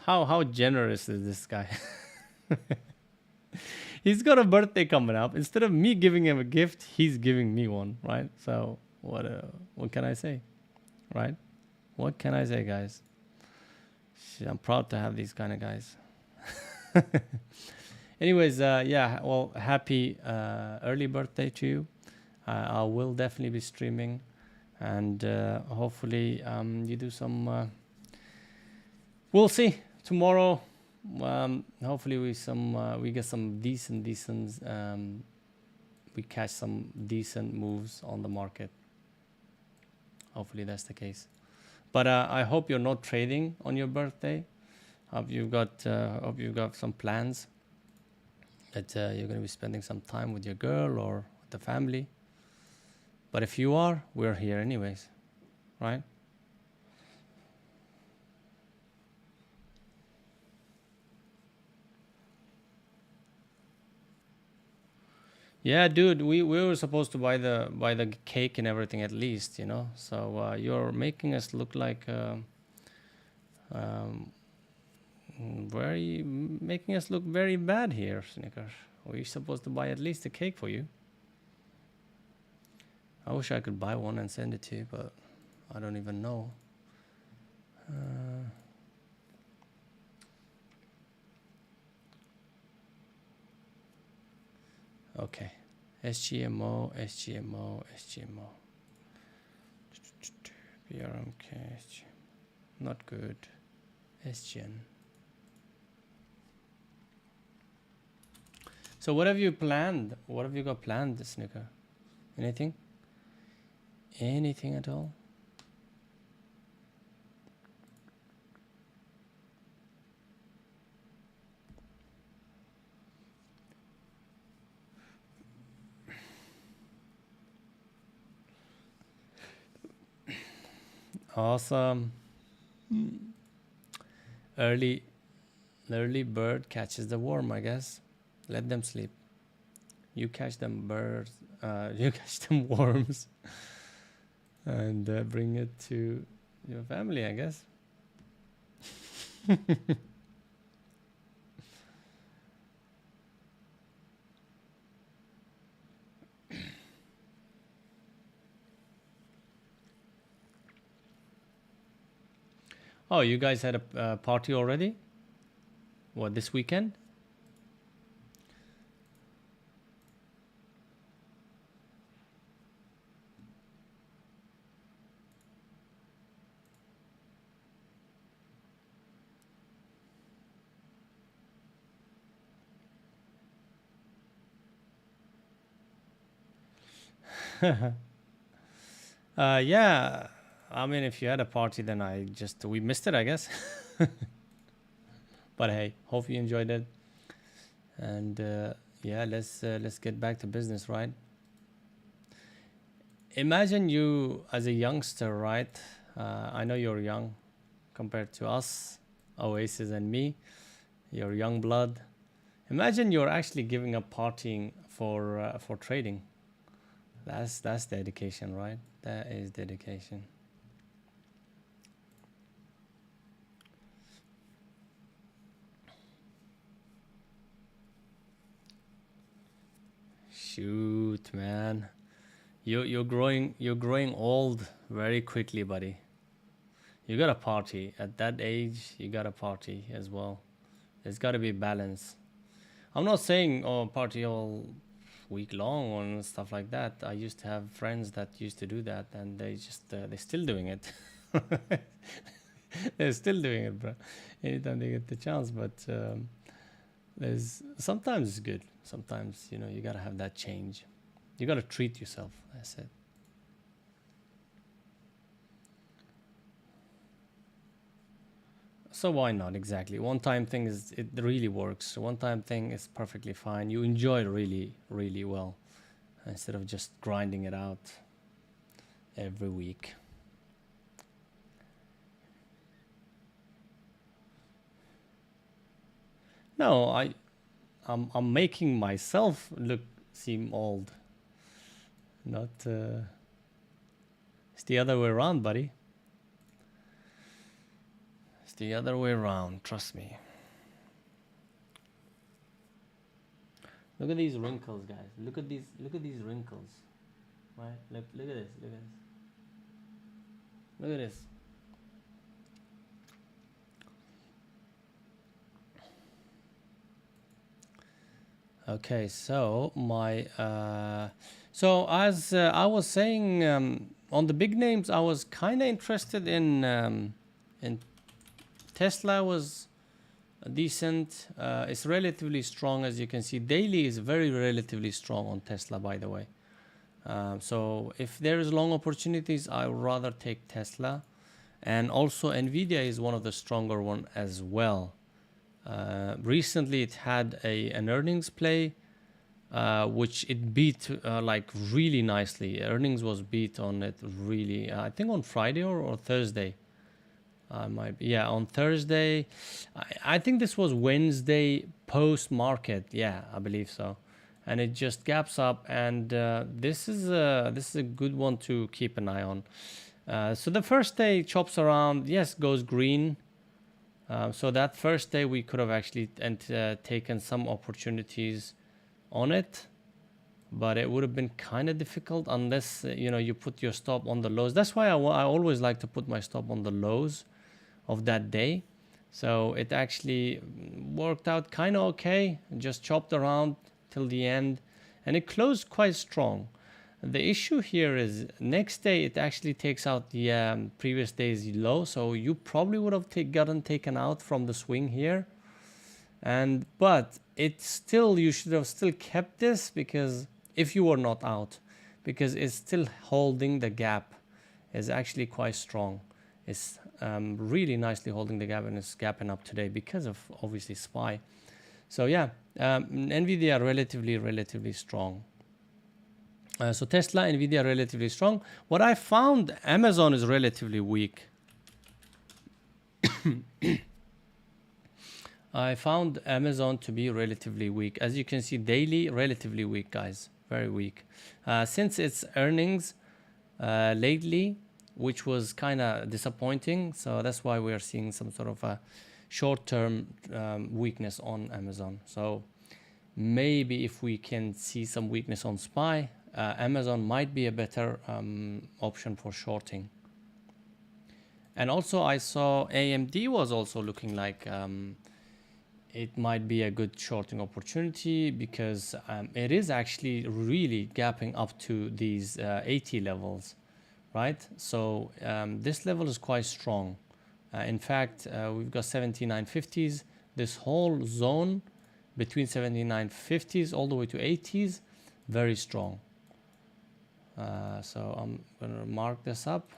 how generous is this guy? He's got a birthday coming up. Instead of me giving him a gift, he's giving me one, right? So what can I say, right? What can I say, guys? I'm proud to have these kind of guys. Anyways, yeah. Well, happy early birthday to you. I will definitely be streaming. And hopefully you do some we'll see tomorrow. Hopefully we get some decent we catch some decent moves on the market. Hopefully that's the case, but I hope you're not trading on your birthday. Hope you've got some plans that you're going to be spending some time with your girl or with the family. But if you are, we're here anyways, right? Yeah, dude, we were supposed to buy the cake and everything at least, you know. So you're making us look like making us look very bad here, Snicker. We're supposed to buy at least a cake for you. I wish I could buy one and send it to you, but I don't even know. Okay. SGMO, SGMO, SGMO. BRMK, not good. SGN. So what have you planned? What have you got planned, Snooker? Anything? Anything at all? Awesome. Early bird catches the worm, I guess. Let them sleep. You catch them birds. You catch them worms, and bring it to your family, I guess. Oh, you guys had a party already? What, this weekend? Yeah. I mean, if you had a party, then we missed it, I guess. But hey, hope you enjoyed it. And yeah, let's get back to business, right? Imagine you as a youngster, right? I know you're young compared to us, Oasis and me. You're young blood. Imagine you're actually giving up partying for trading. That's dedication, right? That is dedication. Shoot, man. You're growing old very quickly, buddy. You got to party at that age. You got to party as well. There's got to be balance. I'm not saying party all week long and stuff like that. I used to have friends that used to do that, and they're still doing it. They're still doing it, bro. Anytime they get the chance, but there's sometimes it's good. Sometimes you gotta have that change. You gotta treat yourself. That's it. So why not? Exactly. One time thing it really works. One time thing is perfectly fine. You enjoy it really, really well, instead of just grinding it out every week. No, I'm making myself seem old. Not it's the other way around, buddy. It's the other way around, trust me. Look at these wrinkles, guys. Look at these wrinkles. Right? Look at this. Look at this. Look at this. Okay, so as I was saying, on the big names, I was kind of interested in Tesla. Was decent. It's relatively strong, as you can see. Daily is very relatively strong on Tesla, by the way. So if there is long opportunities, I would rather take Tesla, and also Nvidia is one of the stronger one as well. Recently, it had an earnings play, which it beat like really nicely. Earnings was beat on it really. I think on Friday or Thursday. On Thursday. I think this was Wednesday post market. Yeah, I believe so. And it just gaps up, and this is a good one to keep an eye on. So the first day chops around. Yes, goes green. So that first day we could have actually taken some opportunities on it, but it would have been kind of difficult unless you put your stop on the lows. That's why I always like to put my stop on the lows of that day. So it actually worked out kind of okay. Just chopped around till the end, and it closed quite strong. The issue here is next day it actually takes out the previous day's low, so you probably would have gotten taken out from the swing here. But it's still, you should have still kept this, because if you were not out, because it's still holding the gap. Is actually quite strong. It's really nicely holding the gap, and it's gapping up today because of obviously SPY. So yeah, NVIDIA relatively strong. So Tesla, NVIDIA relatively strong. What I found, Amazon is relatively weak. I found Amazon to be relatively weak. As you can see, daily, relatively weak, guys. Very weak. Since its earnings lately, which was kind of disappointing. So that's why we are seeing some sort of a short-term weakness on Amazon. So maybe if we can see some weakness on SPY, Amazon might be a better option for shorting. And also I saw AMD was also looking like it might be a good shorting opportunity, because it is actually really gapping up to these 80 levels, right? So this level is quite strong. In fact, we've got 7950s. This whole zone between 7950s all the way to 80s, very strong. So I'm going to mark this up.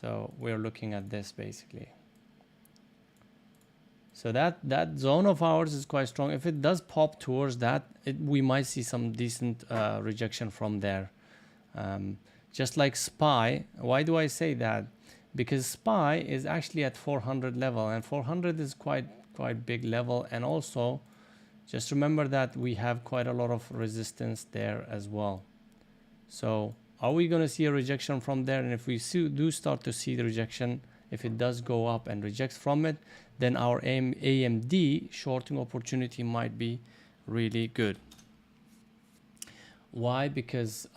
So we're looking at this basically. So that zone of ours is quite strong. If it does pop towards that, we might see some decent rejection from there. Just like SPY. Why do I say that? Because SPY is actually at 400 level, and 400 is quite big level. And also, just remember that we have quite a lot of resistance there as well. So are we going to see a rejection from there? And if we do start to see the rejection, if it does go up and rejects from it, then our AMD shorting opportunity might be really good. Why? Because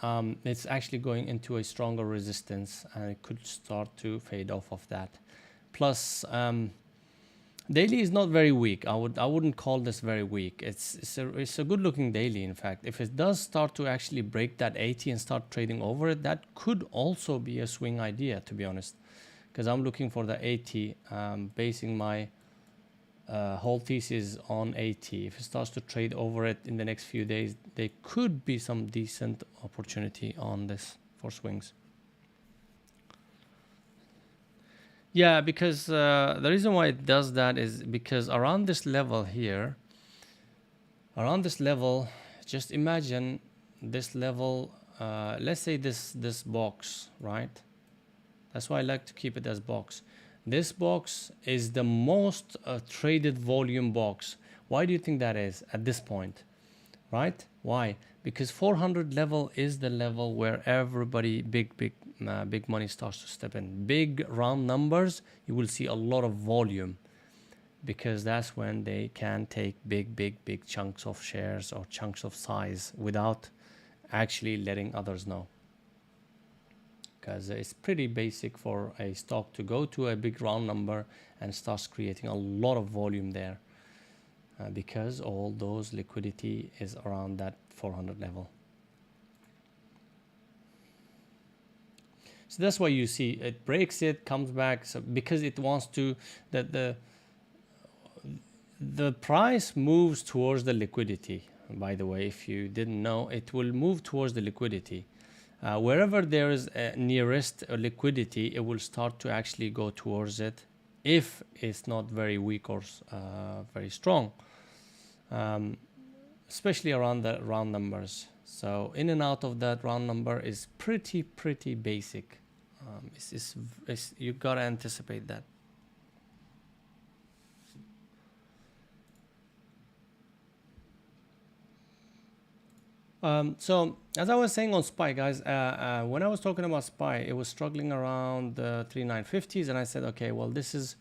it's actually going into a stronger resistance, and it could start to fade off of that. Plus, daily is not very weak. I wouldn't call this very weak. It's a good looking daily. In fact, if it does start to actually break that 80 and start trading over it, that could also be a swing idea, to be honest. Because I'm looking for the 80, basing my whole thesis on 80. If it starts to trade over it in the next few days, there could be some decent opportunity on this for swings. Yeah, because the reason why it does that is because around this level here, just imagine this level, let's say this box, right? That's why I like to keep it as box. This box is the most traded volume box. Why do you think that is at this point, right? Why? Because 400 level is the level where everybody, big money starts to step in. Big round numbers, you will see a lot of volume, because that's when they can take big chunks of shares or chunks of size without actually letting others know. Because it's pretty basic for a stock to go to a big round number and starts creating a lot of volume there, because all those liquidity is around that 400 level. So that's why you see it breaks it, comes back, so because it wants to, that the price moves towards the liquidity. By the way, if you didn't know, it will move towards the liquidity. Wherever there is a nearest liquidity, it will start to actually go towards it, if it's not very weak or very strong, especially around the round numbers. So in and out of that round number is pretty basic. You gotta anticipate that. So as I was saying on SPY, guys, when I was talking about SPY, it was struggling around the 3950s, and I said, okay, well, this is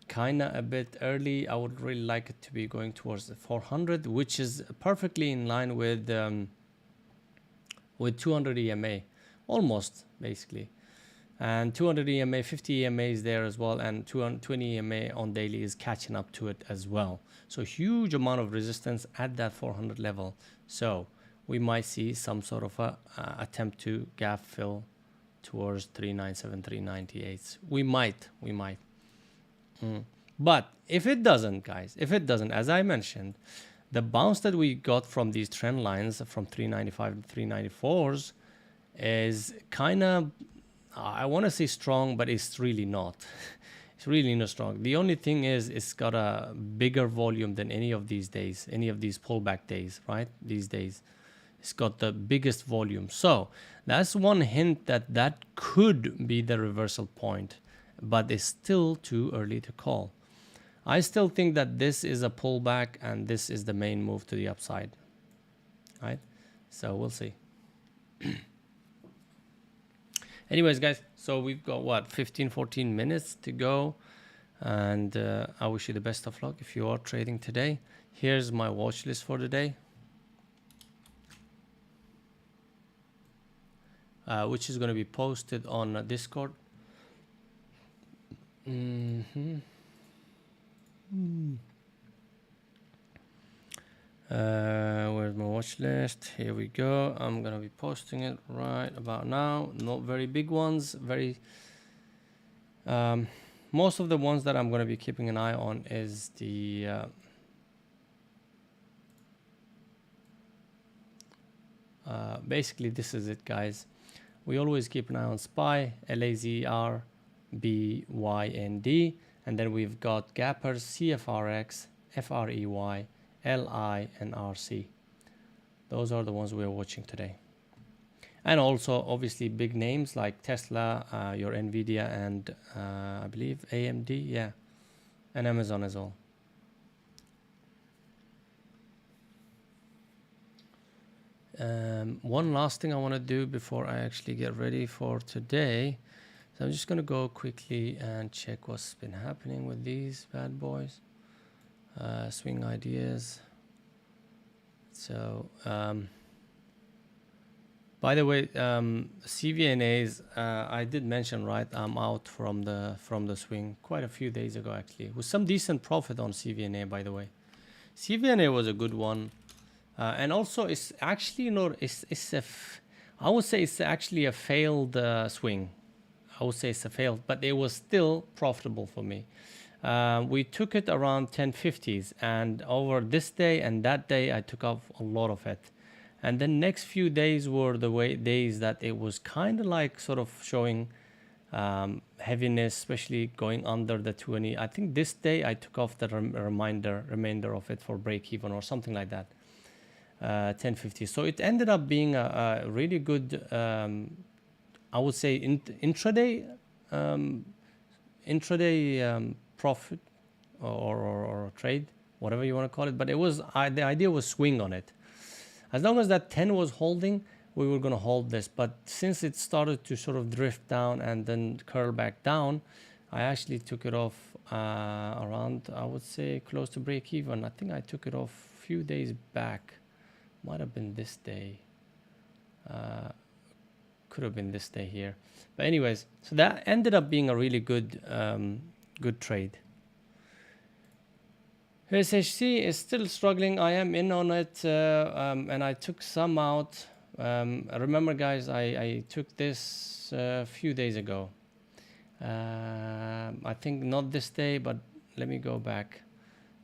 kind of a bit early. I would really like it to be going towards the 400, which is perfectly in line with 200 EMA, almost basically. And 200 EMA, 50 EMA is there as well, and 220 EMA on daily is catching up to it as well. So huge amount of resistance at that 400 level. So we might see some sort of a attempt to gap fill towards 397, 398. We might. But if it doesn't, guys, if it doesn't, as I mentioned, the bounce that we got from these trend lines from 395 to 394s is kind of, I want to say strong, but it's really not. It's really not strong. The only thing is it's got a bigger volume than any of these days, any of these pullback days, right? These days, it's got the biggest volume. So that's one hint that that could be the reversal point, but it's still too early to call. I still think that this is a pullback and this is the main move to the upside, right? So we'll see. Anyways, guys, so we've got what, 14 minutes to go, and I wish you the best of luck if you are trading today. Here's my watch list for today, which is going to be posted on Discord. Where's my watch list? Here we go. I'm gonna be posting it right about now. Not very big ones, very most of the ones that I'm gonna be keeping an eye on is the basically this is it, guys. We always keep an eye on SPY, LAZRBYND, and then we've got gappers, CFRX, FREY, LI, and RC. Those are the ones we're watching today. And also obviously big names like Tesla, your Nvidia, and I believe AMD, yeah, and Amazon as well. One last thing I want to do before I actually get ready for today. So I'm just going to go quickly and check what's been happening with these bad boys. Swing ideas. So by the way, CVNAs, I did mention, right, I'm out from the swing quite a few days ago, actually, with some decent profit on CVNA, by the way. CVNA was a good one, and also it's actually not, I would say it's actually a failed swing. I would say it's a failed, but it was still profitable for me. We took it around 1050s, and over this day and that day I took off a lot of it, and the next few days were the days that it was kind of like sort of showing heaviness, especially going under the 20. I think this day I took off the remainder of it for break even or something like that, 1050. So it ended up being a really good I would say intraday profit or trade, whatever you want to call it. But it was the idea was swing on it. As long as that 10 was holding, we were going to hold this. But since it started to sort of drift down and then curl back down, I actually took it off around, I would say, close to break even. I think I took it off a few days back. Might have been this day. Could have been this day here. But anyways, so that ended up being a really good good trade. SHC is still struggling. I am in on it, and I took some out. Remember, guys, I took this a few days ago. I think not this day, but let me go back.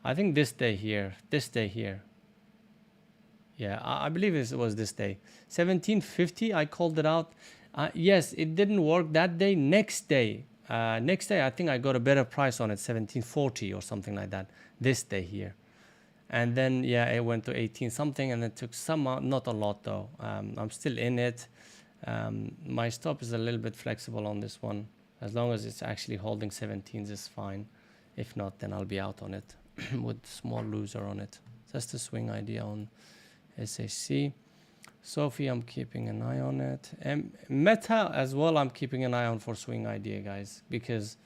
I think this day here. Yeah, I believe it was this day. 1750, I called it out. Yes, it didn't work that day. Next day, I think I got a better price on it, 1740 or something like that. This day here. And then, yeah, it went to 18 something, and it took some out, not a lot though. I'm still in it. My stop is a little bit flexible on this one. As long as it's actually holding 17s is fine. If not, then I'll be out on it with small loser on it. That's the swing idea on SHC. Sophie, I'm keeping an eye on it. And Meta as well, I'm keeping an eye on for swing idea, guys, because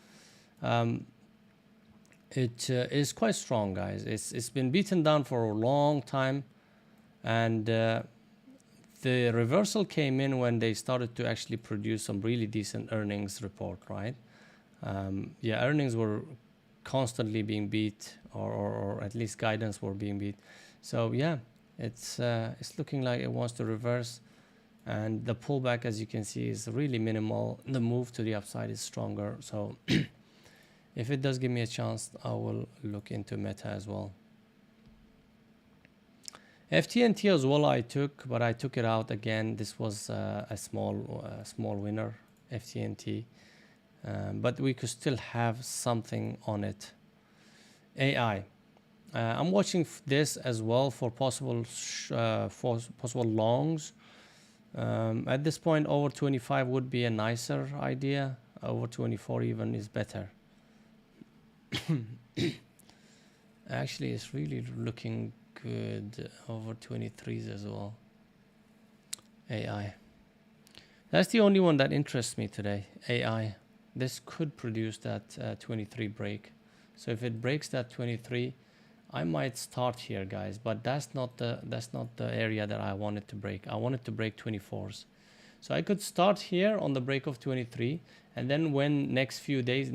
it is quite strong, guys. It's been beaten down for a long time, and the reversal came in when they started to actually produce some really decent earnings report, right? Yeah, earnings were constantly being beat, or at least guidance were being beat. So yeah, it's looking like it wants to reverse, and the pullback, as you can see, is really minimal. The move to the upside is stronger. So if it does give me a chance, I will look into Meta as well. FTNT as well I took, but I took it out again. This was a small winner, FTNT. But we could still have something on it. AI. I'm watching this as well for possible longs. At this point, over 25 would be a nicer idea. Over 24 even is better. Actually, it's really looking good. Over 23s as well. AI. That's the only one that interests me today. AI. This could produce that 23 break. So if it breaks that 23, I might start here, guys. But that's not the area that I wanted to break. I wanted to break 24s. So I could start here on the break of 23, and then when in the next few days,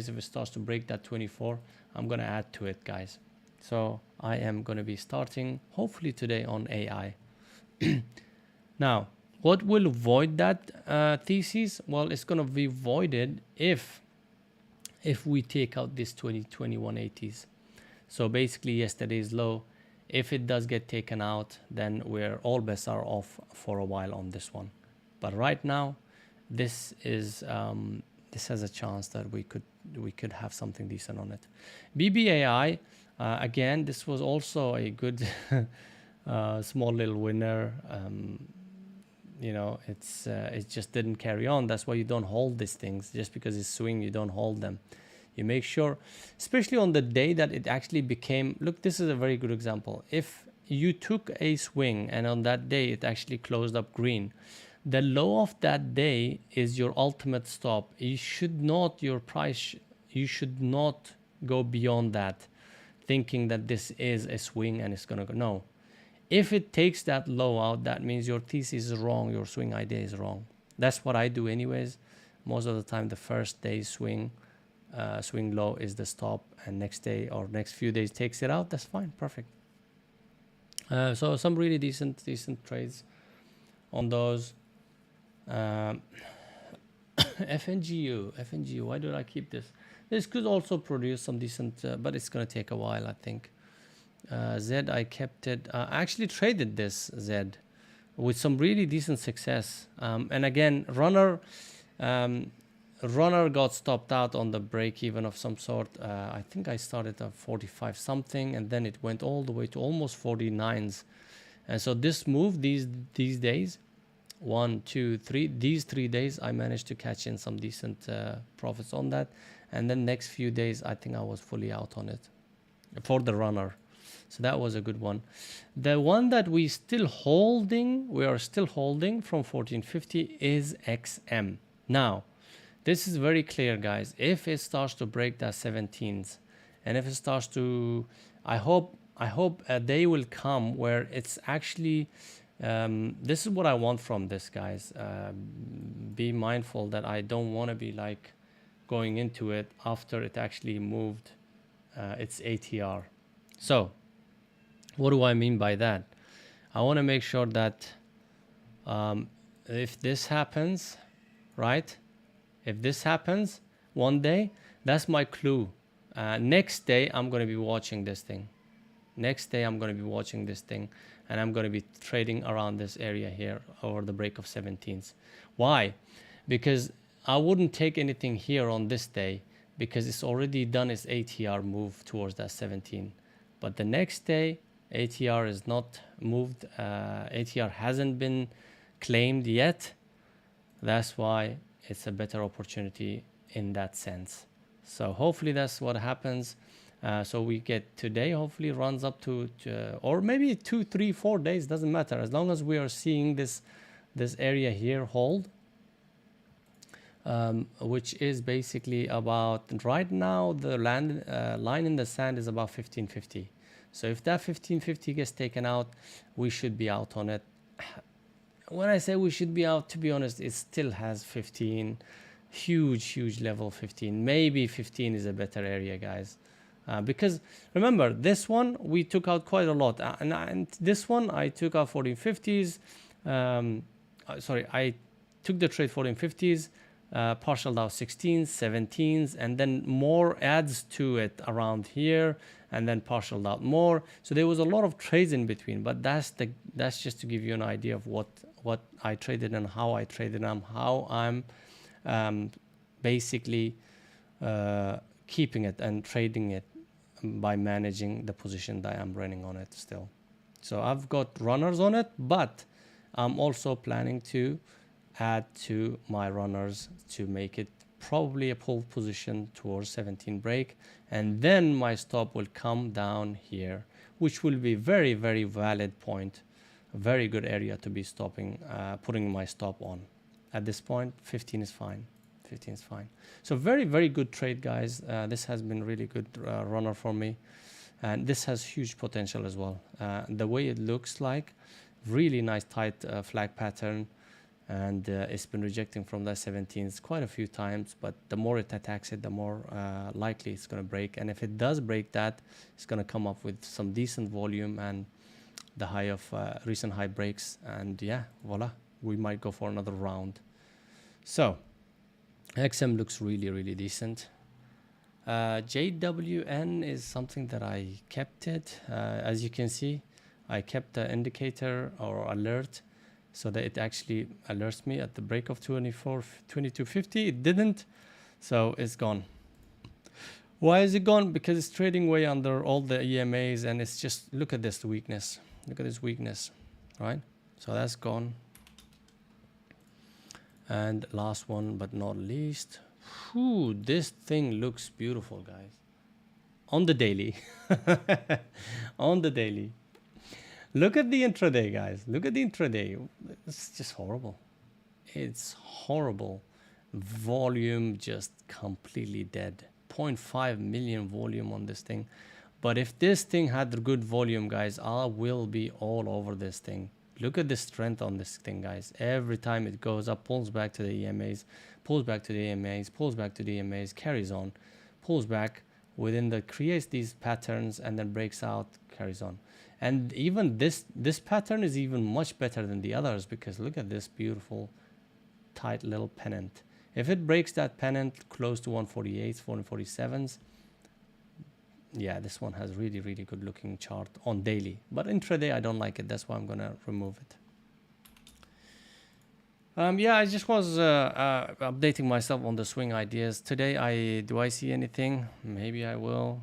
if it starts to break that 24, I'm gonna add to it, guys. So I am gonna be starting hopefully today on AI. Now, what will void that thesis? Well, it's going to be voided if we take out this 2180s. So basically yesterday's low, if it does get taken out, then we're all bets are off for a while on this one. But right now, this is this has a chance that we could have something decent on it. BBAI, again, this was also a good small little winner. You know, it just didn't carry on. That's why you don't hold these things. Just because it's swing, you don't hold them. You make sure, especially on the day that it actually became, look, this is a very good example. If you took a swing and on that day it actually closed up green, the low of that day is your ultimate stop. You should not, you should not go beyond that, thinking that this is a swing and it's gonna go, no. If it takes that low out, that means your thesis is wrong, your swing idea is wrong. That's what I do anyways. Most of the time, the first day swing low is the stop, and next day or next few days takes it out. That's fine, perfect. So some really decent trades on those. FNGU, why do I keep this? This could also produce some decent, but it's gonna take a while, I think. Z, I kept it. I actually traded this Z with some really decent success. And again, runner got stopped out on the break even of some sort. I think I started at 45 something, and then it went all the way to almost 49s. And so this move, these days, 1, 2, 3, these 3 days, I managed to catch in some decent profits on that. And then next few days, I think I was fully out on it for the runner. So that was a good one. The one that we are still holding from 1450 is XM. Now, this is very clear, guys. If it starts to break that 17s, and if it starts to, I hope a day will come where it's actually, this is what I want from this, guys. Be mindful that I don't want to be like going into it after it actually moved its ATR. So, what do I mean by that? I want to make sure that if this happens, right? If this happens one day, that's my clue. Next day, I'm going to be watching this thing. And I'm going to be trading around this area here over the break of 17s. Why? Because I wouldn't take anything here on this day because it's already done its ATR move towards that 17. But the next day, ATR is not moved. ATR hasn't been claimed yet. That's why it's a better opportunity in that sense. So hopefully that's what happens. So we get today, hopefully runs up to or maybe 2, 3, 4 days, doesn't matter. As long as we are seeing this area here hold, which is basically about, right now, the line in the sand is about 1550. So if that 1550 gets taken out, we should be out on it. when I say we should be out, to be honest, it still has 15, huge level 15. Maybe 15 is a better area, guys. Because remember, this one we took out quite a lot, and this one I took out 1450s. Sorry, I took the trade 1450s, partialed out 16s, 17s, and then more adds to it around here, and then partialed out more. So there was a lot of trades in between, but that's just to give you an idea of what I traded and how I traded and how I'm basically keeping it and trading it by managing the position that I'm running on it still. So I've got runners on it, but I'm also planning to add to my runners to make it probably a pull position towards 17 break, and then my stop will come down here, which will be very valid point, a very good area to be stopping, putting my stop on. At this point, 15 is fine. 15 is fine. So very good trade, guys. This has been really good runner for me, and this has huge potential as well. The way it looks like, really nice tight flag pattern, and it's been rejecting from the 17s quite a few times, but the more it attacks it, the more likely it's going to break. And if it does break that, it's going to come up with some decent volume and the high of recent high breaks, and yeah, voila, we might go for another round. So XM looks really decent. JWN is something that I kept it. As you can see, I kept the indicator or alert so that it actually alerts me at the break of 2250. It didn't, so it's gone. Why is it gone? Because it's trading way under all the EMAs, and it's just, look at this weakness. Look at this weakness, right? So that's gone. And last one but not least, whew, this thing looks beautiful, guys. On the daily. On the daily. Look at the intraday, guys. Look at the intraday. It's just horrible. It's horrible. Volume just completely dead. 0.5 million volume on this thing. But if this thing had good volume, guys, I will be all over this thing. Look at the strength on this thing, guys. Every time it goes up, pulls back to the EMAs, pulls back to the EMAs, pulls back to the EMAs, carries on, pulls back within the, creates these patterns, and then breaks out, carries on. And even this pattern is even much better than the others, because look at this beautiful tight little pennant. If it breaks that pennant close to 148s, 147s, yeah, this one has really good looking chart on daily. But intraday, I don't like it. That's why I'm going to remove it. Yeah, I just was updating myself on the swing ideas. Today, do I see anything? Maybe I will.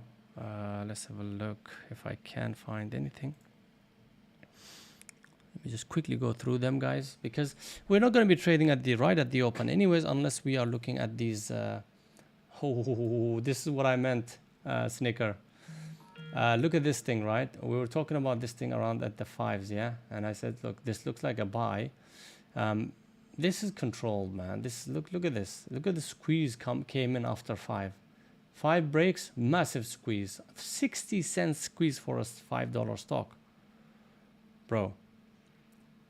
Let's have a look if I can find anything. Let me just quickly go through them, guys, because we're not going to be trading at the right at the open anyways, unless we are looking at these. This is what I meant, Snicker. Look at this thing, right? We were talking about this thing around at the 5s, yeah? And I said, look, this looks like a buy. This is controlled, man. This look at this. Look at the squeeze came in after 5. 5 breaks, massive squeeze. 60-cent squeeze for a $5 stock. Bro,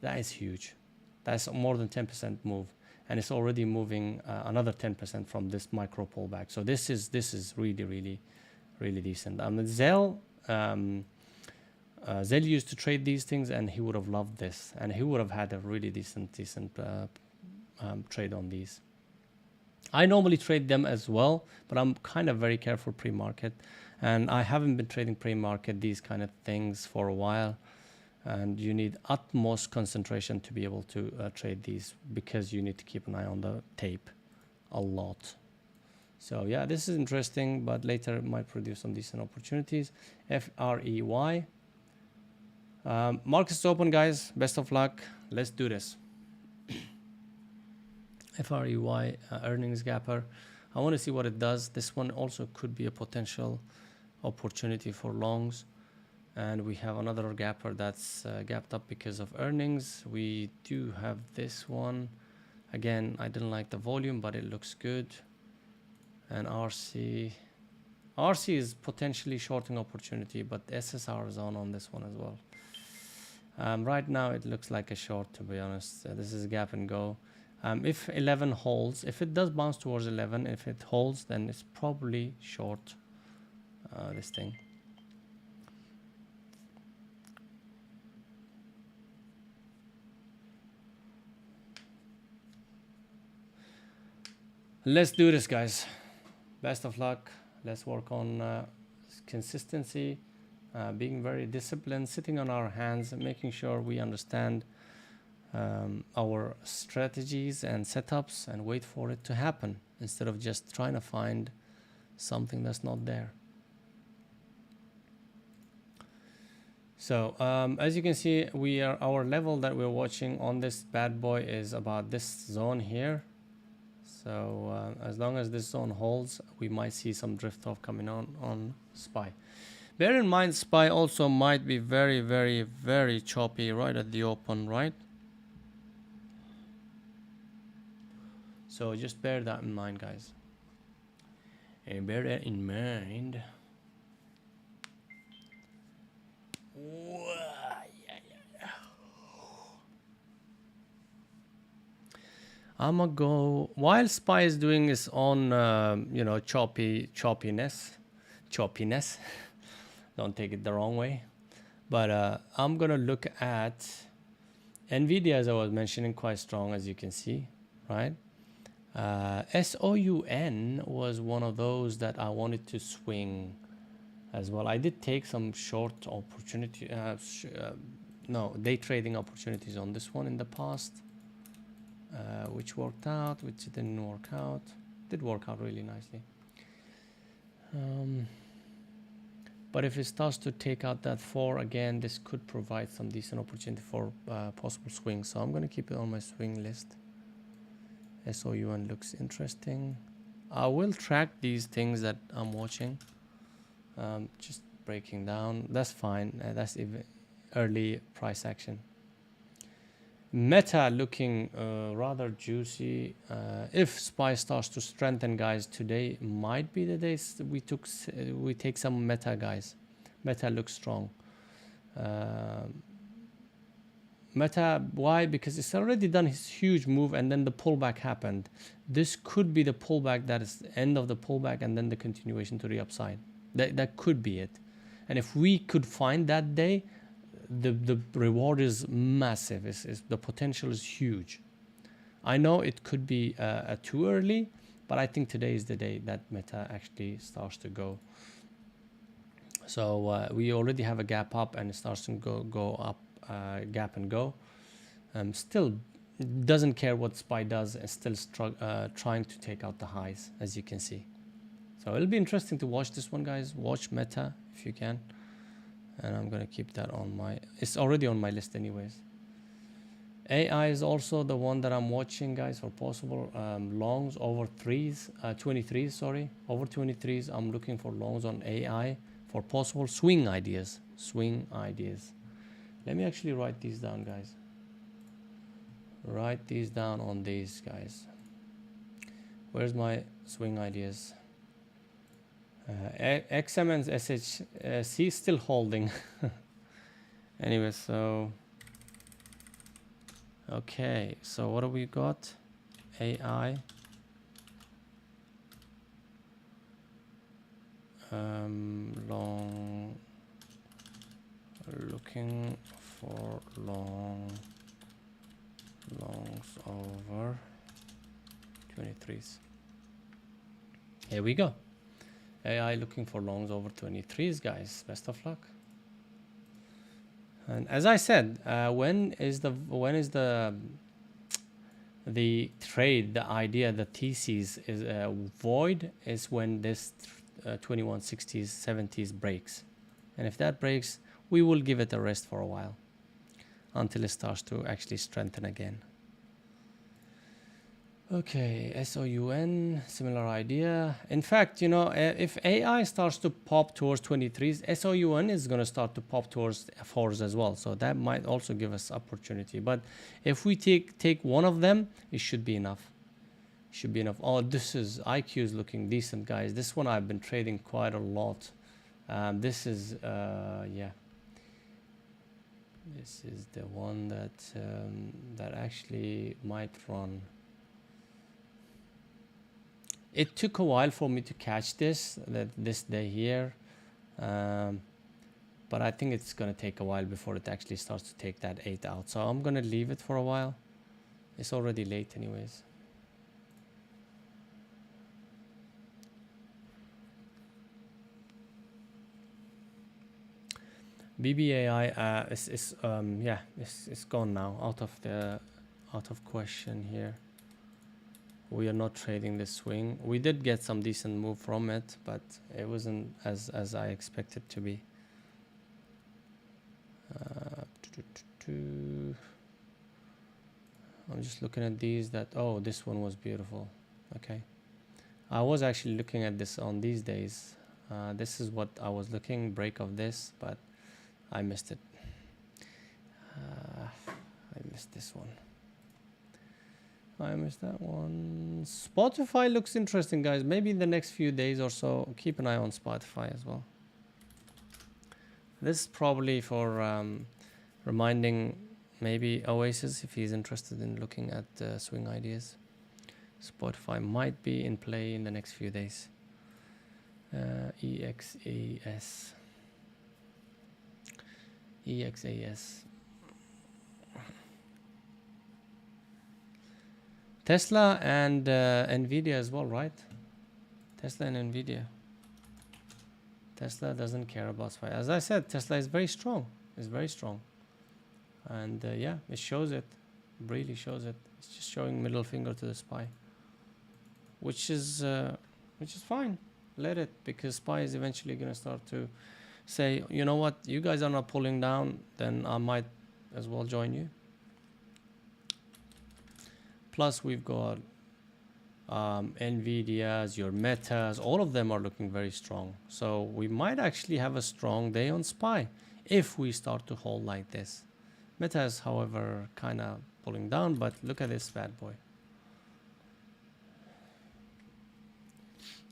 that is huge. That's more than 10% move. And it's already moving another 10% from this micro pullback. So this is really decent. Zell used to trade these things, and he would have loved this, and he would have had a really decent trade on these. I normally trade them as well, but I'm kind of very careful pre-market, and I haven't been trading pre-market these kind of things for a while, and you need utmost concentration to be able to trade these, because you need to keep an eye on the tape a lot. So yeah, this is interesting, but later it might produce some decent opportunities. FREY. Market's open, guys. Best of luck. Let's do this. FREY, earnings gapper. I want to see what it does. This one also could be a potential opportunity for longs. And we have another gapper that's gapped up because of earnings. We do have this one. Again, I didn't like the volume, but it looks good. And RC is potentially shorting opportunity, but SSR is on this one as well. Right now it looks like a short, to be honest. This is gap and go. If 11 holds, if it does bounce towards 11, if it holds, then it's probably short, this thing. Let's do this, guys. Best of luck. Let's work on consistency, being very disciplined, sitting on our hands, and making sure we understand our strategies and setups and wait for it to happen instead of just trying to find something that's not there. So as you can see, our level that we're watching on this bad boy is about this zone here. So as long as this zone holds, we might see some drift off coming on SPY. Bear in mind, SPY also might be very, very, very choppy right at the open, right? So just bear that in mind, guys. And bear that in mind. I'm gonna go while SPY is doing its own, you know, choppiness. Don't take it the wrong way. But I'm gonna look at NVIDIA, as I was mentioning, quite strong, as you can see, right? SOUN was one of those that I wanted to swing as well. I did take some short opportunity, no, day trading opportunities on this one in the past, which worked out, which didn't work out. Did work out really nicely. But if it starts to take out that 4 again, this could provide some decent opportunity for possible swings. So I'm going to keep it on my swing list. SOUN looks interesting. I will track these things that I'm watching. Just breaking down. That's fine. That's even early price action. Meta looking rather juicy. If SPY starts to strengthen, guys, today might be the day we take some Meta, guys. Meta looks strong. Meta, why? Because it's already done his huge move and then the pullback happened. This could be the pullback, that is the end of the pullback, and then the continuation to the upside. That could be it. And if we could find that day, the reward is massive. The potential is huge. I know it could be too early, but I think today is the day that Meta actually starts to go. So we already have a gap up and it starts to go up, gap and go. Still doesn't care what SPY does, and still trying to take out the highs, as you can see. So it'll be interesting to watch this one, guys. Watch Meta if you can. And I'm going to keep that on my... It's already on my list anyways. AI is also the one that I'm watching, guys, for possible longs over 23s, sorry. Over 23s, I'm looking for longs on AI for possible swing ideas. Swing ideas. Let me actually write these down, guys. Write these down on these, guys. Where's my swing ideas? XM and SHC still holding. Anyway, so okay, so what do we got? AI, long, looking for longs over 23s. Here we go. AI looking for longs over 23s, guys. Best of luck. And as I said, when is the trade, the idea, the thesis is void is when this 2160s, 70s breaks. And if that breaks, we will give it a rest for a while until it starts to actually strengthen again. Okay, SOUN, similar idea. In fact, you know, if AI starts to pop towards 23s, SOUN is going to start to pop towards 4s as well. So that might also give us opportunity. But if we take one of them, it should be enough. It should be enough. Oh, this is IQ is looking decent, guys. This one I've been trading quite a lot. This is, yeah. This is the one that actually might run. It took a while for me to catch this day here, but I think it's gonna take a while before it actually starts to take that 8 out. So I'm gonna leave it for a while. It's already late anyways. BBAI it's gone now, out of question here. We are not trading this swing. We did get some decent move from it, but it wasn't as I expected to be. I'm just looking at these oh, this one was beautiful. Okay. I was actually looking at this on these days. This is what I was looking, break of this, but I missed it. I missed this one. I missed that one. Spotify looks interesting, guys. Maybe in the next few days or so, keep an eye on Spotify as well. This is probably for reminding maybe Oasis if he's interested in looking at swing ideas. Spotify might be in play in the next few days. EXAS. Tesla and Nvidia as well, right? Tesla and Nvidia. Tesla doesn't care about SPY. As I said, Tesla is very strong. It's very strong. And yeah, it shows it. Really shows it. It's just showing middle finger to the SPY. Which is fine. Let it, because SPY is eventually going to start to say, you know what, you guys are not pulling down, then I might as well join you. Plus we've got Nvidias, your Metas, all of them are looking very strong. So we might actually have a strong day on SPY if we start to hold like this. Metas, however, kind of pulling down, but look at this bad boy.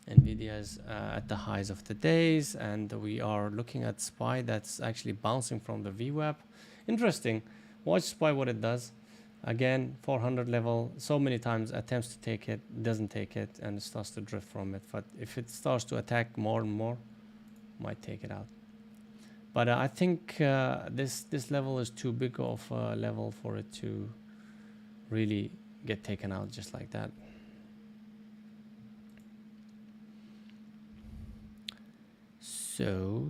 Nvidia is at the highs of the days, and we are looking at SPY that's actually bouncing from the VWAP. Interesting. Watch SPY what it does. Again, 400 level, so many times attempts to take it, doesn't take it, and it starts to drift from it. But if it starts to attack more and more, might take it out. But I think this level is too big of a level for it to really get taken out just like that. So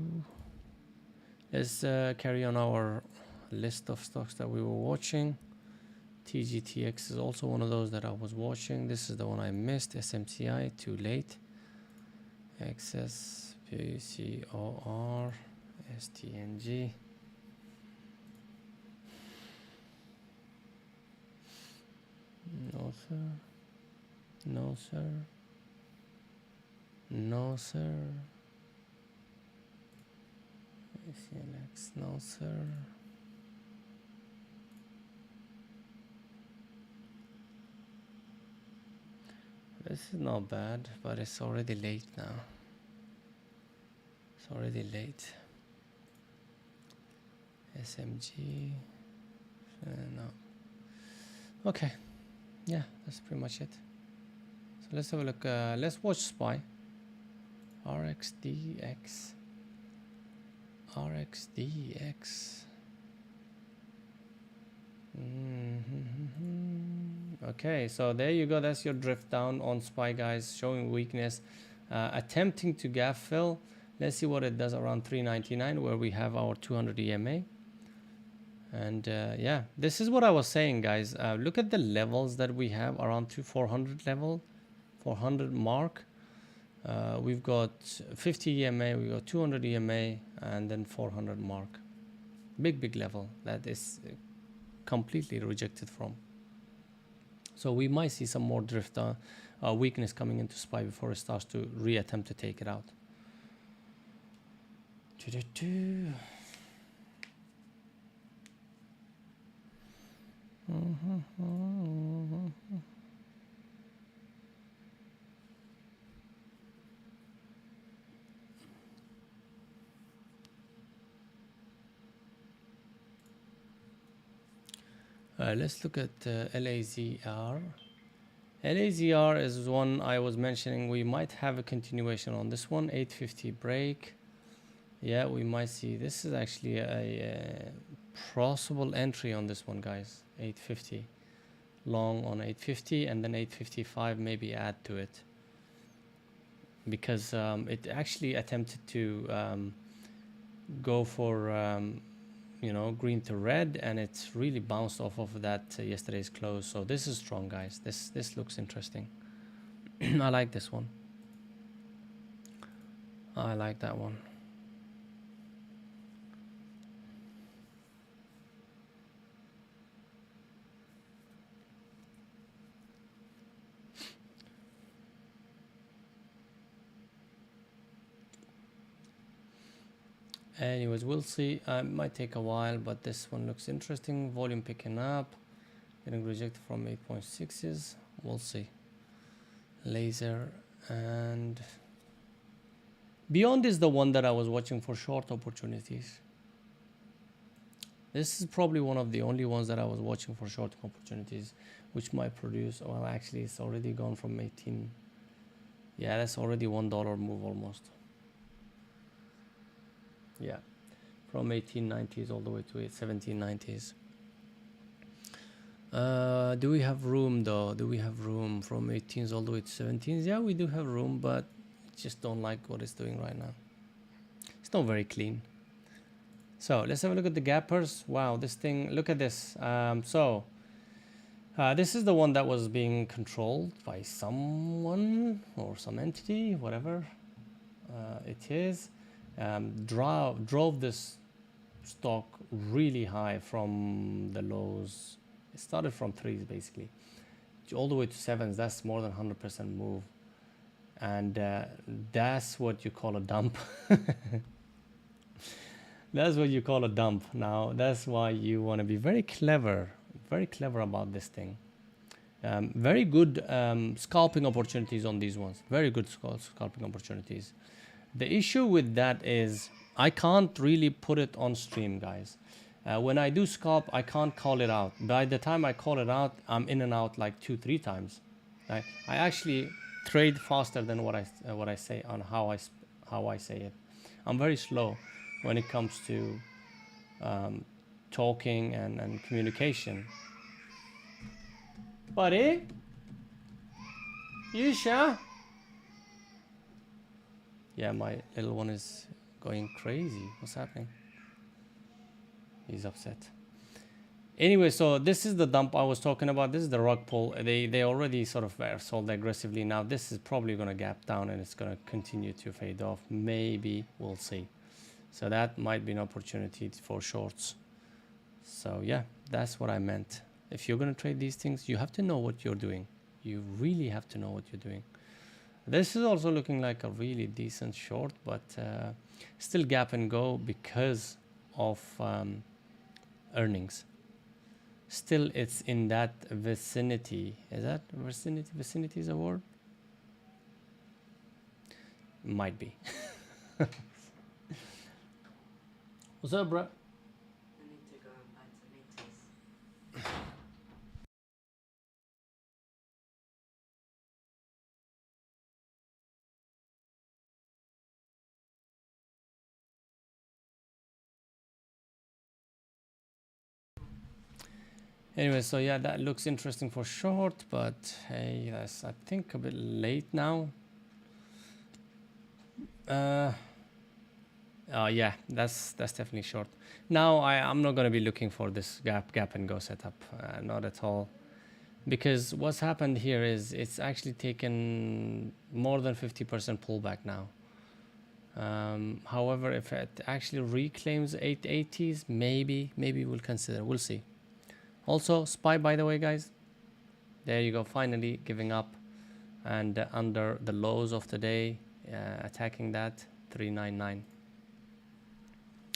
let's carry on our list of stocks that we were watching. TGTX is also one of those that I was watching. This is the one I missed. SMCI, too late. XS, PCOR, STNG. No, sir. No, sir. No, sir. CLX, no, sir. This is not bad, but it's already late now. It's already late. SMG. No. Okay. Yeah, that's pretty much it. So let's have a look. Let's watch SPY. RXDX. RXDX. Okay, so there you go. That's your drift down on SPY, guys, showing weakness, attempting to gap fill. Let's see what it does around 399, where we have our 200 EMA. And yeah, this is what I was saying, guys. Look at the levels that we have around 400 level, 400 mark. We've got 50 EMA, we've got 200 EMA, and then 400 mark. Big level that is completely rejected from. So we might see some more drift weakness coming into SPY before it starts to reattempt to take it out. Let's look at LAZR. LAZR is one I was mentioning. We might have a continuation on this one. 850 break. Yeah, we might see. This is actually a possible entry on this one, guys. 850. Long on 850 and then 855 maybe add to it. Because it actually attempted to go for you know, green to red, and it's really bounced off of that yesterday's close. So this is strong, guys. This looks interesting. I like this one. I like that one. Anyways, we'll see. It might take a while, but this one looks interesting. Volume picking up, getting rejected from 8.6s. We'll see. Laser and beyond is the one that I was watching for short opportunities. This is probably one of the only ones that I was watching for short opportunities, which might produce. Well, actually, it's already gone from 18. Yeah, that's already $1 move almost. Yeah, from 1890s all the way to 1790s. Do we have room though? Do we have room from 18s all the way to 17s? Yeah, we do have room, but just don't like what it's doing right now. It's not very clean. So let's have a look at the gappers. Wow, this thing, look at this. This is the one that was being controlled by someone or some entity, whatever it is. Drove this stock really high from the lows. It started from 3s basically all the way to 7s. That's more than 100% move, and that's what you call a dump. That's what you call a dump. Now that's why you want to be very clever about this thing. Very good scalping opportunities on these ones. Very good scalping opportunities. The issue with that is I can't really put it on stream, guys. When I do scalp, I can't call it out. By the time I call it out, I'm in and out like 2-3 times. I actually trade faster than what I say on how I say it. I'm very slow when it comes to talking and communication. Buddy, you sure? Yeah, my little one is going crazy. What's happening? He's upset. Anyway, so this is the dump I was talking about. This is the rug pull. They already sort of sold aggressively. Now this is probably going to gap down and it's going to continue to fade off. Maybe, we'll see. So that might be an opportunity for shorts. So yeah, that's what I meant. If you're going to trade these things, you have to know what you're doing. You really have to know what you're doing. This is also looking like a really decent short, but still gap and go because of earnings. Still, it's in that vicinity. Is that vicinity? Vicinity is a word? Might be. What's up, bro? I need to go and buy tomatoes. Anyway, so yeah, that looks interesting for short, but hey, that's I think a bit late now. Yeah, that's definitely short. Now I'm not gonna be looking for this gap and go setup, not at all, because what's happened here is it's actually taken more than 50% pullback now. However, if it actually reclaims 880s, maybe we'll consider. We'll see. Also, SPY, by the way, guys, there you go, finally giving up and under the lows of the day, attacking that 399.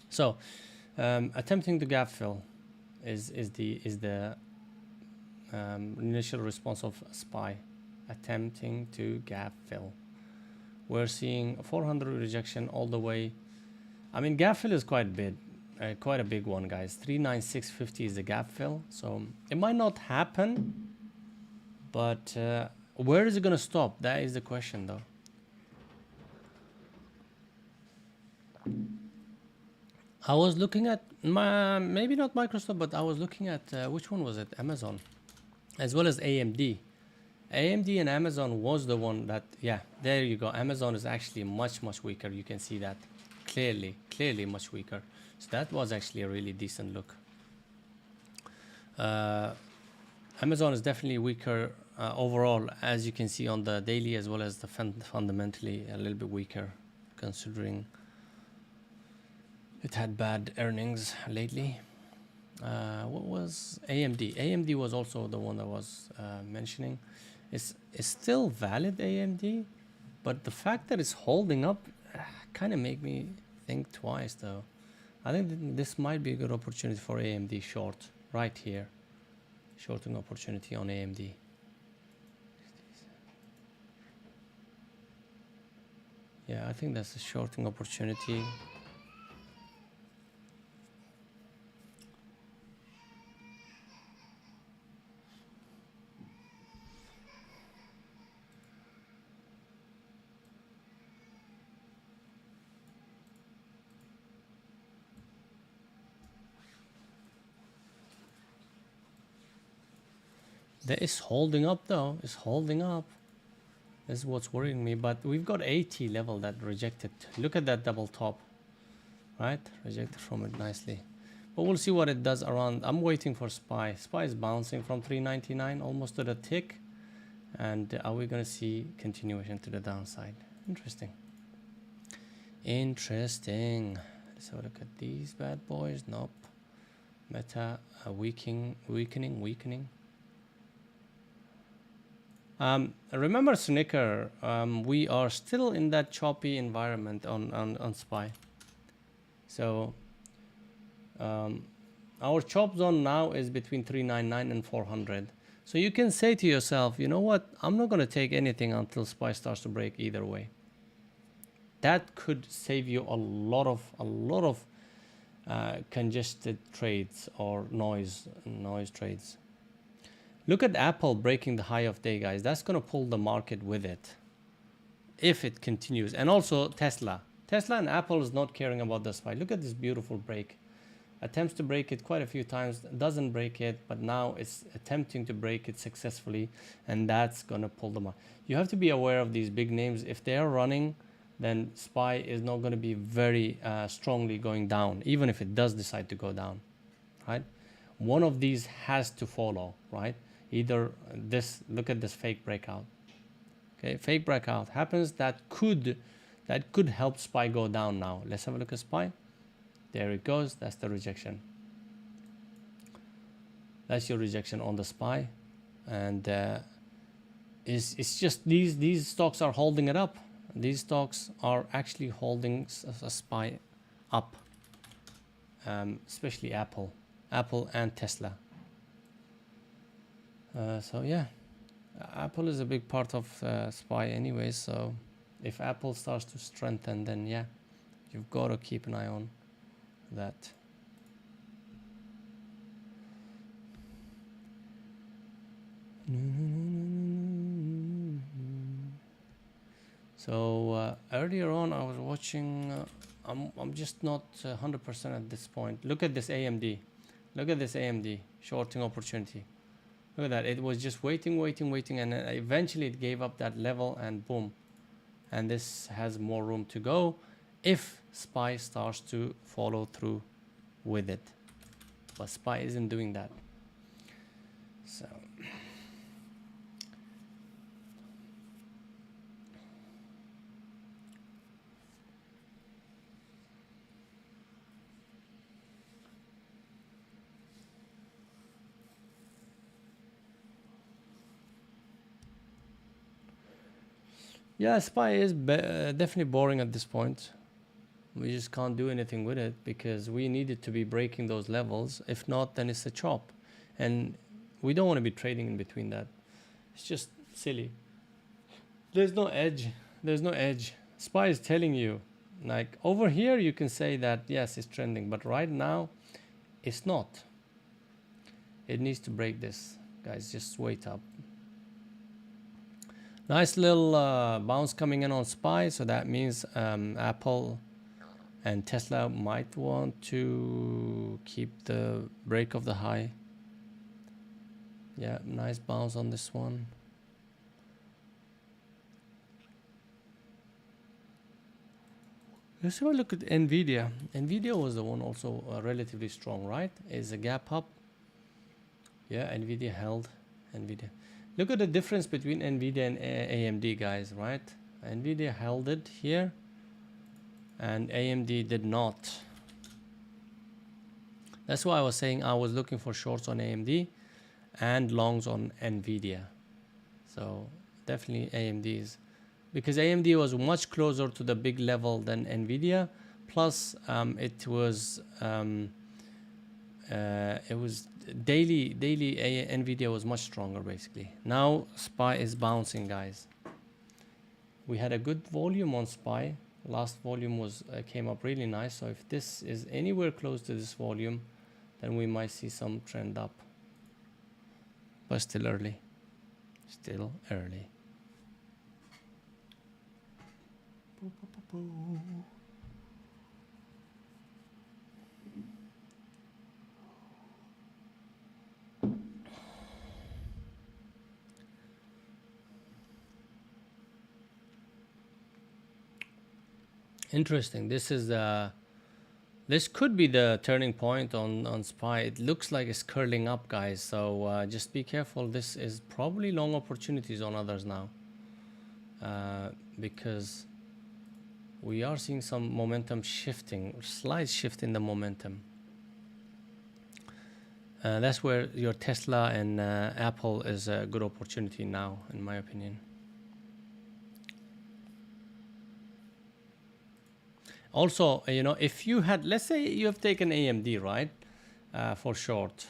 So attempting to gap fill is the initial response of SPY, attempting to gap fill. We're seeing 400 rejection all the way. I mean, gap fill is quite big. quite a big one, guys. 39650 is the gap fill, so it might not happen, but where is it gonna stop? That is the question, though. I was looking at maybe not Microsoft, but I was looking at which one was it? Amazon, as well as AMD. AMD and Amazon was the one that, yeah, there you go. Amazon is actually much weaker. You can see that clearly much weaker. So that was actually a really decent look. Amazon is definitely weaker overall, as you can see on the daily, as well as the fundamentally a little bit weaker, considering it had bad earnings lately. What was AMD? AMD was also the one that was mentioning. It's still valid, AMD, but the fact that it's holding up kind of make me think twice, though. I think this might be a good opportunity for AMD short right here. Shorting opportunity on AMD. Yeah, I think that's a shorting opportunity. That is holding up, though. It's holding up. This is what's worrying me. But we've got 80 level that rejected. Look at that double top. Right? Rejected from it nicely. But we'll see what it does around. I'm waiting for SPY. SPY is bouncing from 399 almost to the tick. And are we going to see continuation to the downside? Interesting. Interesting. Let's have a look at these bad boys. Nope. Meta weakening. Remember Snicker, we are still in that choppy environment on SPY. So our chop zone now is between 399 and 400. So you can say to yourself, you know what, I'm not going to take anything until SPY starts to break either way. That could save you a lot of congested trades or noise trades. Look at Apple breaking the high of day, guys. That's going to pull the market with it if it continues. And also Tesla. Tesla and Apple is not caring about the SPY. Look at this beautiful break. Attempts to break it quite a few times. Doesn't break it, but now it's attempting to break it successfully. And that's going to pull the market. You have to be aware of these big names. If they are running, then SPY is not going to be very strongly going down, even if it does decide to go down, right? One of these has to follow, right? Either this, look at this fake breakout. Okay, fake breakout happens, that could help SPY go down now. Let's have a look at SPY. There it goes. That's the rejection. That's your rejection on the SPY. And it's just these stocks are holding it up. These stocks are actually holding a SPY up, especially Apple and Tesla. So yeah, Apple is a big part of SPY anyway. So if Apple starts to strengthen, then yeah, you've got to keep an eye on that. So earlier on, I was watching. I'm just not 100% at this point. Look at this AMD. Look at this AMD shorting opportunity. Look at that. It was just waiting, and then eventually it gave up that level, and boom. And this has more room to go if SPY starts to follow through with it. But SPY isn't doing that. So yeah, SPY is definitely boring at this point. We just can't do anything with it because we need it to be breaking those levels. If not, then it's a chop. And we don't want to be trading in between that. It's just silly. There's no edge. SPY is telling you, Like over here, you can say that yes, it's trending, but right now, it's not. It needs to break this, guys. Just wait up. Nice little bounce coming in on SPY, so that means Apple and Tesla might want to keep the break of the high. Yeah, nice bounce on this one. Let's have a look at Nvidia. Nvidia was the one also relatively strong, right? Is a gap up. Yeah, Nvidia held. Nvidia. Look at the difference between Nvidia and AMD, guys, right? Nvidia held it here, and AMD did not. That's why I was saying I was looking for shorts on AMD and longs on Nvidia. So definitely AMD is, because AMD was much closer to the big level than Nvidia. Plus, it was daily Nvidia was much stronger basically. Now SPY is bouncing, guys. We had a good volume on SPY. Last volume was came up really nice. So if this is anywhere close to this volume, then we might see some trend up. But still early. Still early. Interesting. This could be the turning point on SPY. It looks like it's curling up, guys. So just be careful. This is probably long opportunities on others now, because we are seeing some momentum shifting, slight shift in the momentum. That's where your Tesla and Apple is a good opportunity now, in my opinion. Also, if you had, let's say you have taken AMD, right, for short.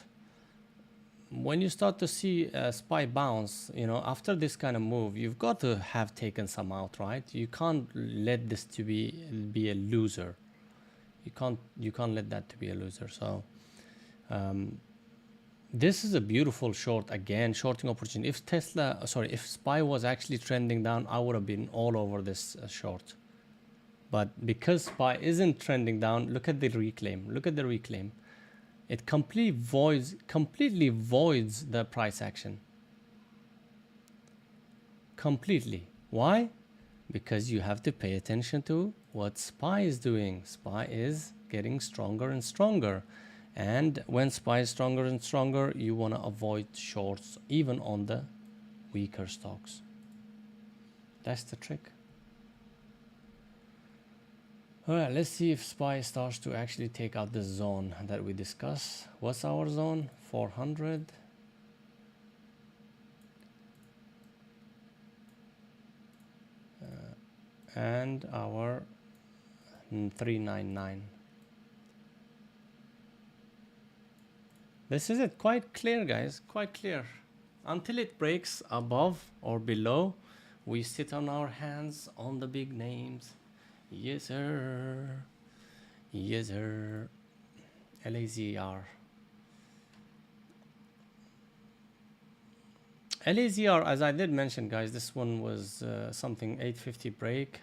When you start to see SPY bounce, after this kind of move, you've got to have taken some out, right? You can't let this to be a loser. You can't let that to be a loser. So this is a beautiful short, again, shorting opportunity. If SPY was actually trending down, I would have been all over this short. But because SPY isn't trending down, look at the reclaim. Look at the reclaim. It completely voids the price action. Completely. Why? Because you have to pay attention to what SPY is doing. SPY is getting stronger and stronger. And when SPY is stronger and stronger, you want to avoid shorts, even on the weaker stocks. That's the trick. All right, let's see if SPY starts to actually take out the zone that we discussed. What's our zone? 400. And our 399. This is it. Quite clear, guys. Quite clear. Until it breaks above or below, we sit on our hands on the big names. Yes, sir. Yes, sir. LAZR. LAZR, as I did mention, guys, this one was something 850 break.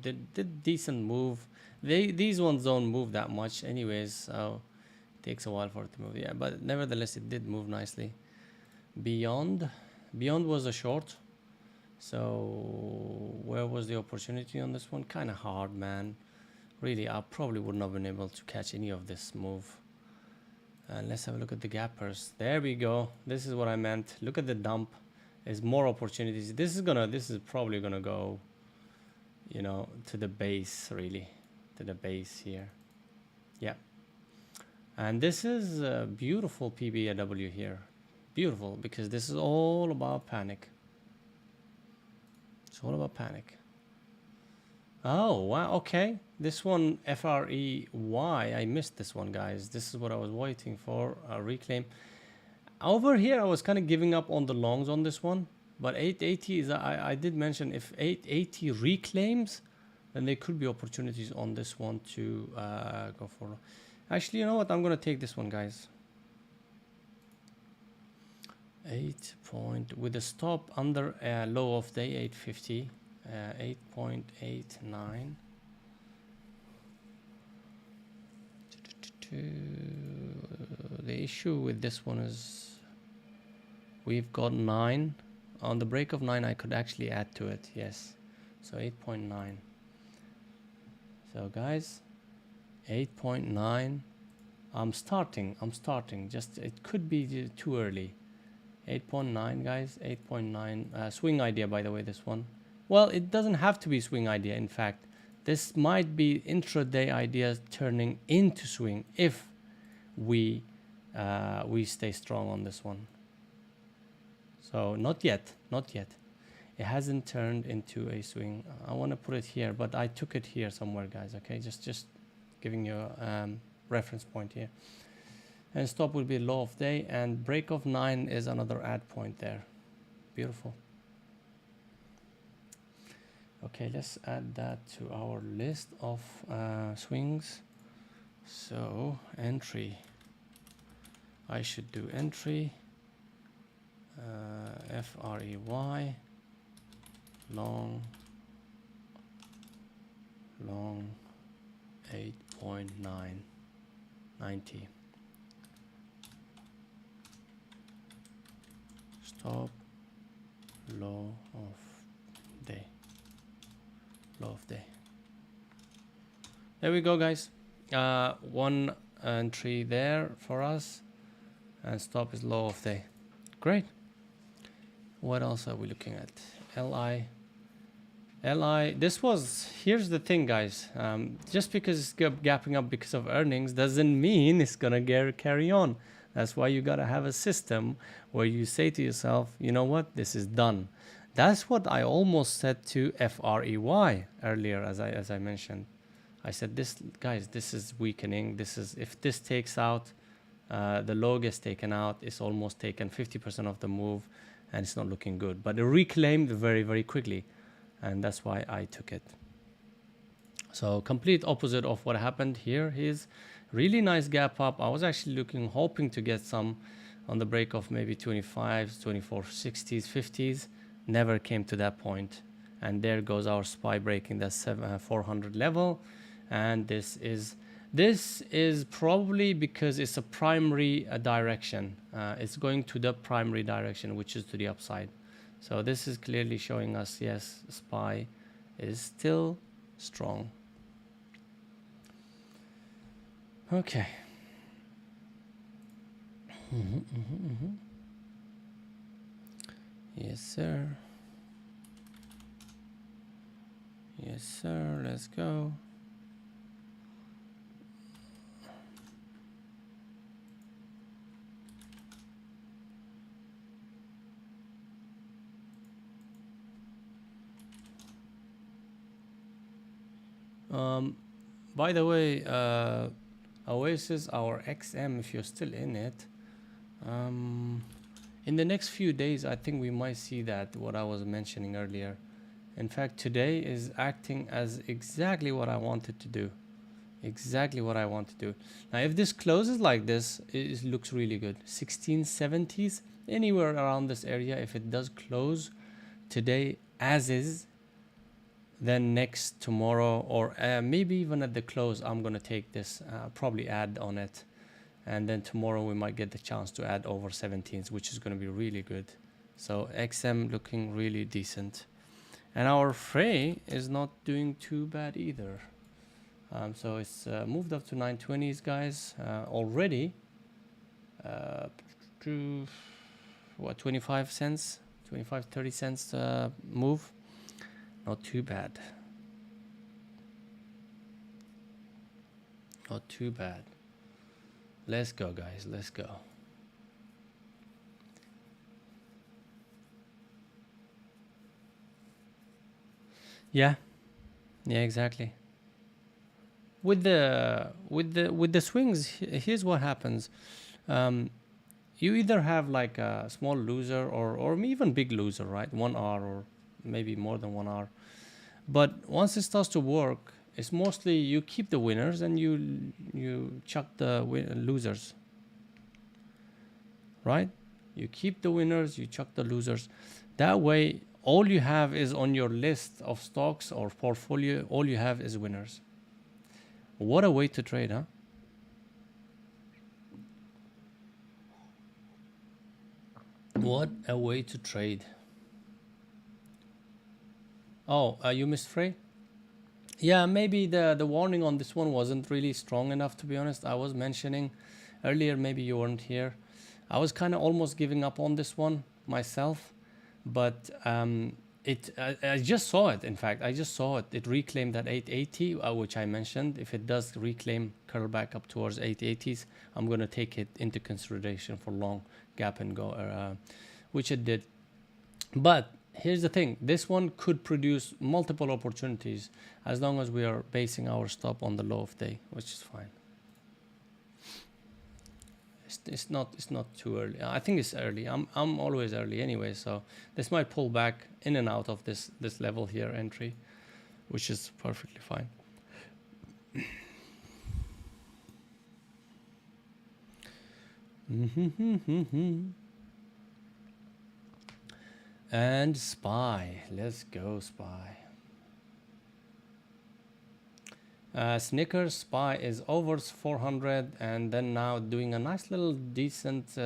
Did decent move. These ones don't move that much anyways, so it takes a while for it to move. Yeah, but nevertheless, it did move nicely. Beyond was a short. So where was the opportunity on this one? Kind of hard, man. Really, I probably wouldn't have been able to catch any of this move. And let's have a look at the gappers. There we go. This is what I meant. Look at the dump. There's more opportunities. This is probably gonna go, to the base, really, to the base here. Yeah. And this is a beautiful PBAW here. Beautiful, because this is all about panic. It's all about panic. Oh, wow. Okay. This one, FREY. I missed this one, guys. This is what I was waiting for. A reclaim. Over here, I was kind of giving up on the longs on this one. But 880 is, I did mention, if 880 reclaims, then there could be opportunities on this one to go for. Actually, you know what? I'm gonna take this one, guys. 8 point with a stop under low of day 850, 8.89. The issue with this one is we've got 9 on the break of 9. I could actually add to it, yes. So 8.9. So guys, 8.9. I'm starting. Just it could be too early. 8.9, guys. 8.9. Swing idea, by the way, this one. Well, it doesn't have to be swing idea. In fact, this might be intraday ideas turning into swing if we stay strong on this one. So not yet. It hasn't turned into a swing. I want to put it here, but I took it here somewhere, guys. Okay, just giving you a reference point here. And stop will be low of day, and break of 9 is another add point there. Beautiful. Okay, let's add that to our list of swings. So entry, I should do entry, FREY, long 8.990. Stop low of day. There we go, guys. One entry there for us, and stop is low of day. Great. What else are we looking at? LI. Here's the thing, guys. Just because it's gapping up because of earnings doesn't mean it's gonna carry on. That's why you gotta have a system where you say to yourself, you know what, this is done. That's what I almost said to FREY earlier, as I mentioned. I said, this, guys, this is weakening. This is, if this takes out, the low gets taken out, it's almost taken 50% of the move, and it's not looking good. But it reclaimed very, very quickly, and that's why I took it. So complete opposite of what happened here. Here's really nice gap up. I was actually hoping to get some on the break of maybe 25s, 2460s, 50s. Never came to that point, and there goes our SPY breaking that 400 level. And this is probably because it's a primary direction. It's going to the primary direction, which is to the upside. So this is clearly showing us, yes, SPY is still strong. Okay. Yes, sir. Yes, sir. Let's go. By the way, Oasis, our XM, if you're still in it, in the next few days, I think we might see that, what I was mentioning earlier. In fact, today is acting as exactly what I wanted to do. Now, if this closes like this, it looks really good. 1670s, anywhere around this area, if it does close today as is, then tomorrow, or maybe even at the close, I'm going to take this, probably add on it. And then tomorrow we might get the chance to add over 17s, which is going to be really good. So XM looking really decent. And our Frey is not doing too bad either. So it's moved up to 920s, guys, already. To what, 25 cents, 25, 30 cents move. Not too bad. Not too bad. Let's go, guys. Let's go. Yeah. Yeah, exactly. With the swings, here's what happens. You either have like a small loser or even big loser, right? 1 hour or maybe more than 1 hour. But once it starts to work, it's mostly you keep the winners and you chuck the losers, right? You keep the winners, you chuck the losers. That way, all you have is on your list of stocks or portfolio, all you have is winners. What a way to trade, huh? What a way to trade. Oh, you missed Frey? Yeah, maybe the warning on this one wasn't really strong enough, to be honest. I was mentioning earlier, maybe you weren't here. I was kind of almost giving up on this one myself, but I just saw it. In fact, I just saw it. It reclaimed that 880, which I mentioned. If it does reclaim, curl back up towards 880s, I'm going to take it into consideration for long gap and go, which it did. But here's the thing. This one could produce multiple opportunities as long as we are basing our stop on the low of day, which is fine. It's not too early. I think it's early. I'm always early anyway, so this might pull back in and out of this level here entry, which is perfectly fine. And SPY. Let's go SPY. Snickers SPY is over 400 and then now doing a nice little decent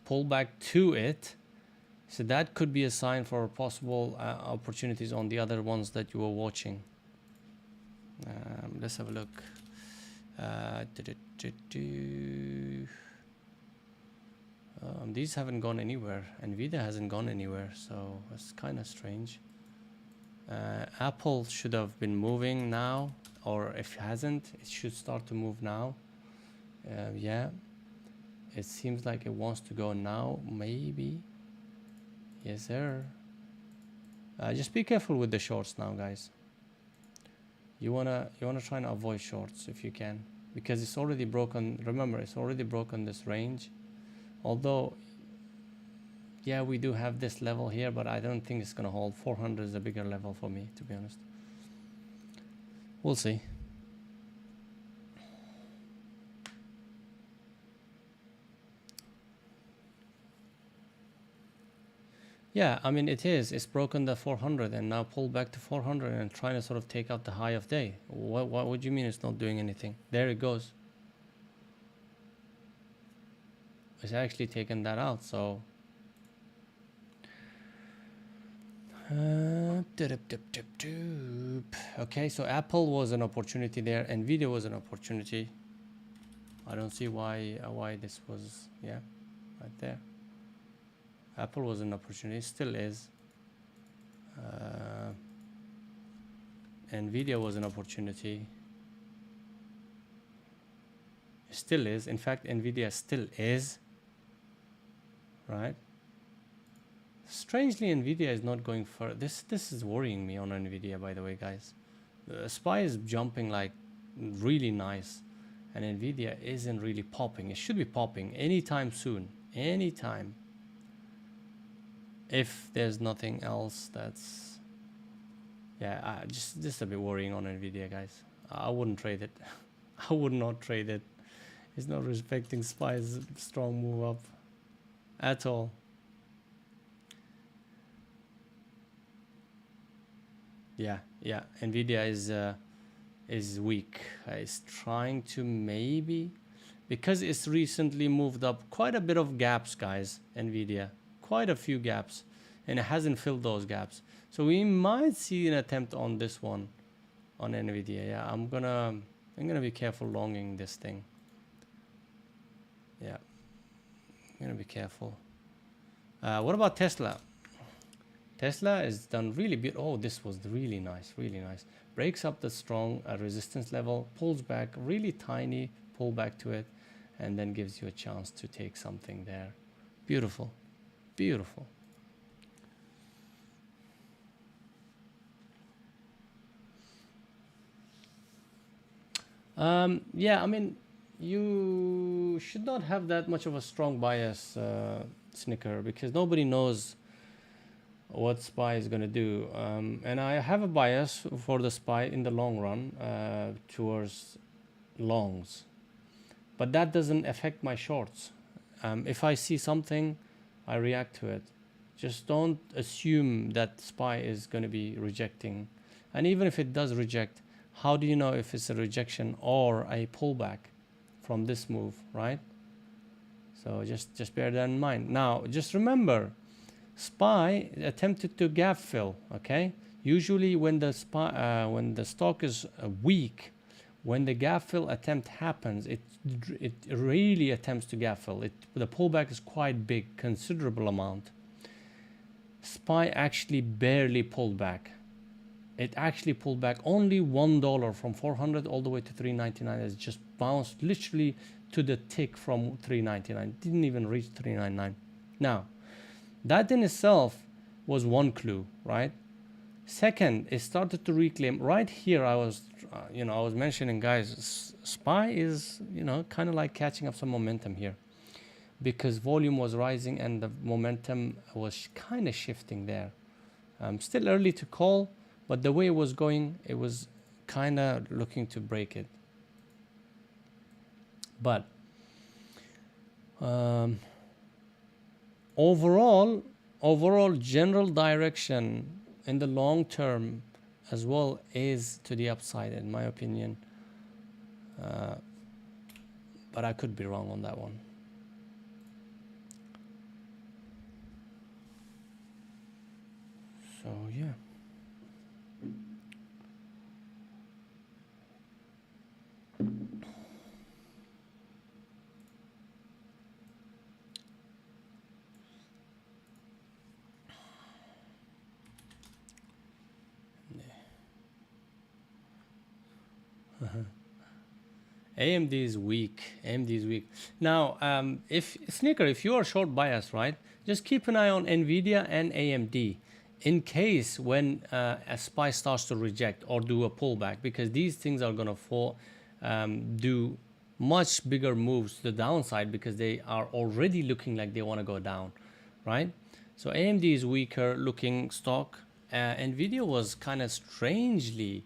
pullback to it. So that could be a sign for possible opportunities on the other ones that you were watching. Let's have a look. These haven't gone anywhere. Nvidia hasn't gone anywhere, so it's kind of strange. Apple should have been moving now, or if it hasn't, it should start to move now. Yeah, it seems like it wants to go now, maybe. Yes, sir. Just be careful with the shorts now, guys. You wanna try and avoid shorts if you can, because it's already broken. Remember, it's already broken this range. Although, yeah, we do have this level here, but I don't think it's gonna hold. 400 is a bigger level for me, to be honest. We'll see. Yeah, I mean, it is. It's broken the 400 and now pulled back to 400 and trying to sort of take out the high of day. What would you mean it's not doing anything? There it goes. It's actually taken that out, so... Okay, so Apple was an opportunity there. Nvidia was an opportunity. I don't see why this was, yeah, right there. Apple was an opportunity, still is. Nvidia was an opportunity. Still is. In fact, Nvidia still is. Right? Strangely, Nvidia is not going for this. This is worrying me on Nvidia, by the way, guys. SPY is jumping like really nice, and Nvidia isn't really popping. It should be popping anytime soon. Anytime. If there's nothing else that's, yeah, just a bit worrying on Nvidia, guys. I wouldn't trade it. I would not trade it. It's not respecting SPY's strong move up at all. Yeah, Nvidia is weak. It's trying to maybe, because it's recently moved up quite a bit of gaps, guys. Nvidia, quite a few gaps, and it hasn't filled those gaps. So we might see an attempt on this one, on Nvidia. Yeah, I'm gonna be careful longing this thing. Yeah, I'm gonna be careful. What about Tesla? Tesla is done really bit. Oh, this was really nice, really nice. Breaks up the strong resistance level, pulls back, really tiny pull back to it, and then gives you a chance to take something there. Beautiful, beautiful. Yeah, I mean, you should not have that much of a strong bias, Snicker, because nobody knows what SPY is going to do. And I have a bias for the SPY in the long run towards longs, but that doesn't affect my shorts. If I see something, I react to it. Just don't assume that SPY is going to be rejecting. And even if it does reject, how do you know if it's a rejection or a pullback from this move, right? So just bear that in mind. Now, just remember, SPY attempted to gap fill, okay? Usually when the stock is weak, when the gap fill attempt happens, it really attempts to gap fill. The pullback is quite big, considerable amount. SPY actually barely pulled back. It actually pulled back only $1 from 400 all the way to 399. It's just bounced literally to the tick from 399. Didn't even reach 399. Now, that in itself was one clue, right? Second, it started to reclaim. Right here, I was mentioning, guys, SPY is, kind of like catching up some momentum here, because volume was rising and the momentum was kind of shifting there. Still early to call, but the way it was going, it was kind of looking to break it. But overall general direction in the long term as well is to the upside, in my opinion. But I could be wrong on that one. So yeah. AMD is weak. Now, if you are short bias, right, just keep an eye on NVIDIA and AMD in case when a SPY starts to reject or do a pullback, because these things are going to do much bigger moves to the downside because they are already looking like they want to go down, right? So AMD is weaker looking stock. NVIDIA was kind of strangely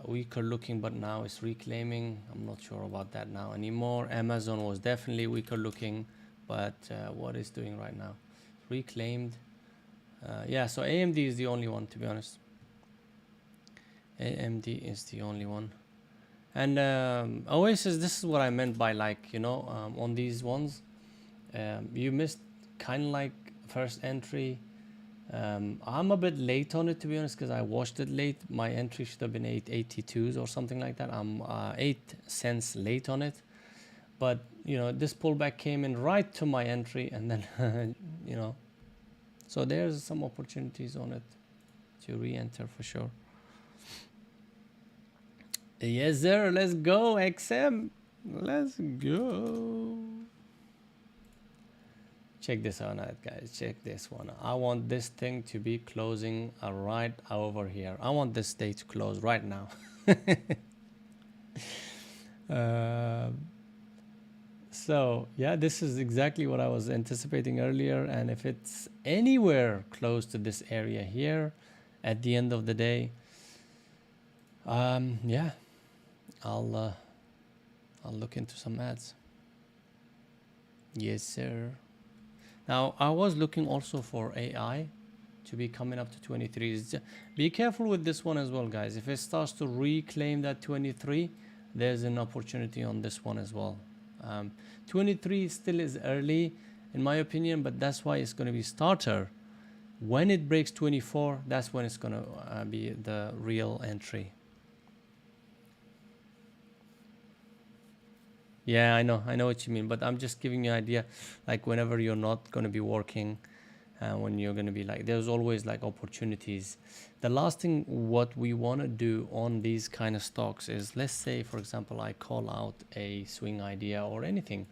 weaker looking, but now it's reclaiming. I'm not sure about that now anymore. Amazon was definitely weaker looking, but what is doing right now? Reclaimed. Yeah, so AMD is the only one, to be honest. AMD is the only one. And Oasis, this is what I meant by, like, on these ones, you missed kind of like first entry. I'm a bit late on it, to be honest, because I watched it late. My entry should have been 882s or something like that. I'm 8 cents late on it. But, this pullback came in right to my entry, and then, so there's some opportunities on it to re-enter for sure. Yes, sir. Let's go, XM. Let's go. Check this one out, guys. Check this one. I want this thing to be closing right over here. I want this day to close right now. So yeah, this is exactly what I was anticipating earlier. And if it's anywhere close to this area here, at the end of the day, yeah, I'll look into some ads. Yes, sir. Now, I was looking also for AI to be coming up to 23. Be careful with this one as well, guys. If it starts to reclaim that 23, there's an opportunity on this one as well. 23 still is early, in my opinion, but that's why it's going to be starter. When it breaks 24, that's when it's going to be the real entry. Yeah, I know what you mean, but I'm just giving you an idea, like whenever you're not going to be working, when you're going to be like, there's always like opportunities. The last thing what we want to do on these kind of stocks is, let's say, for example, I call out a swing idea or anything.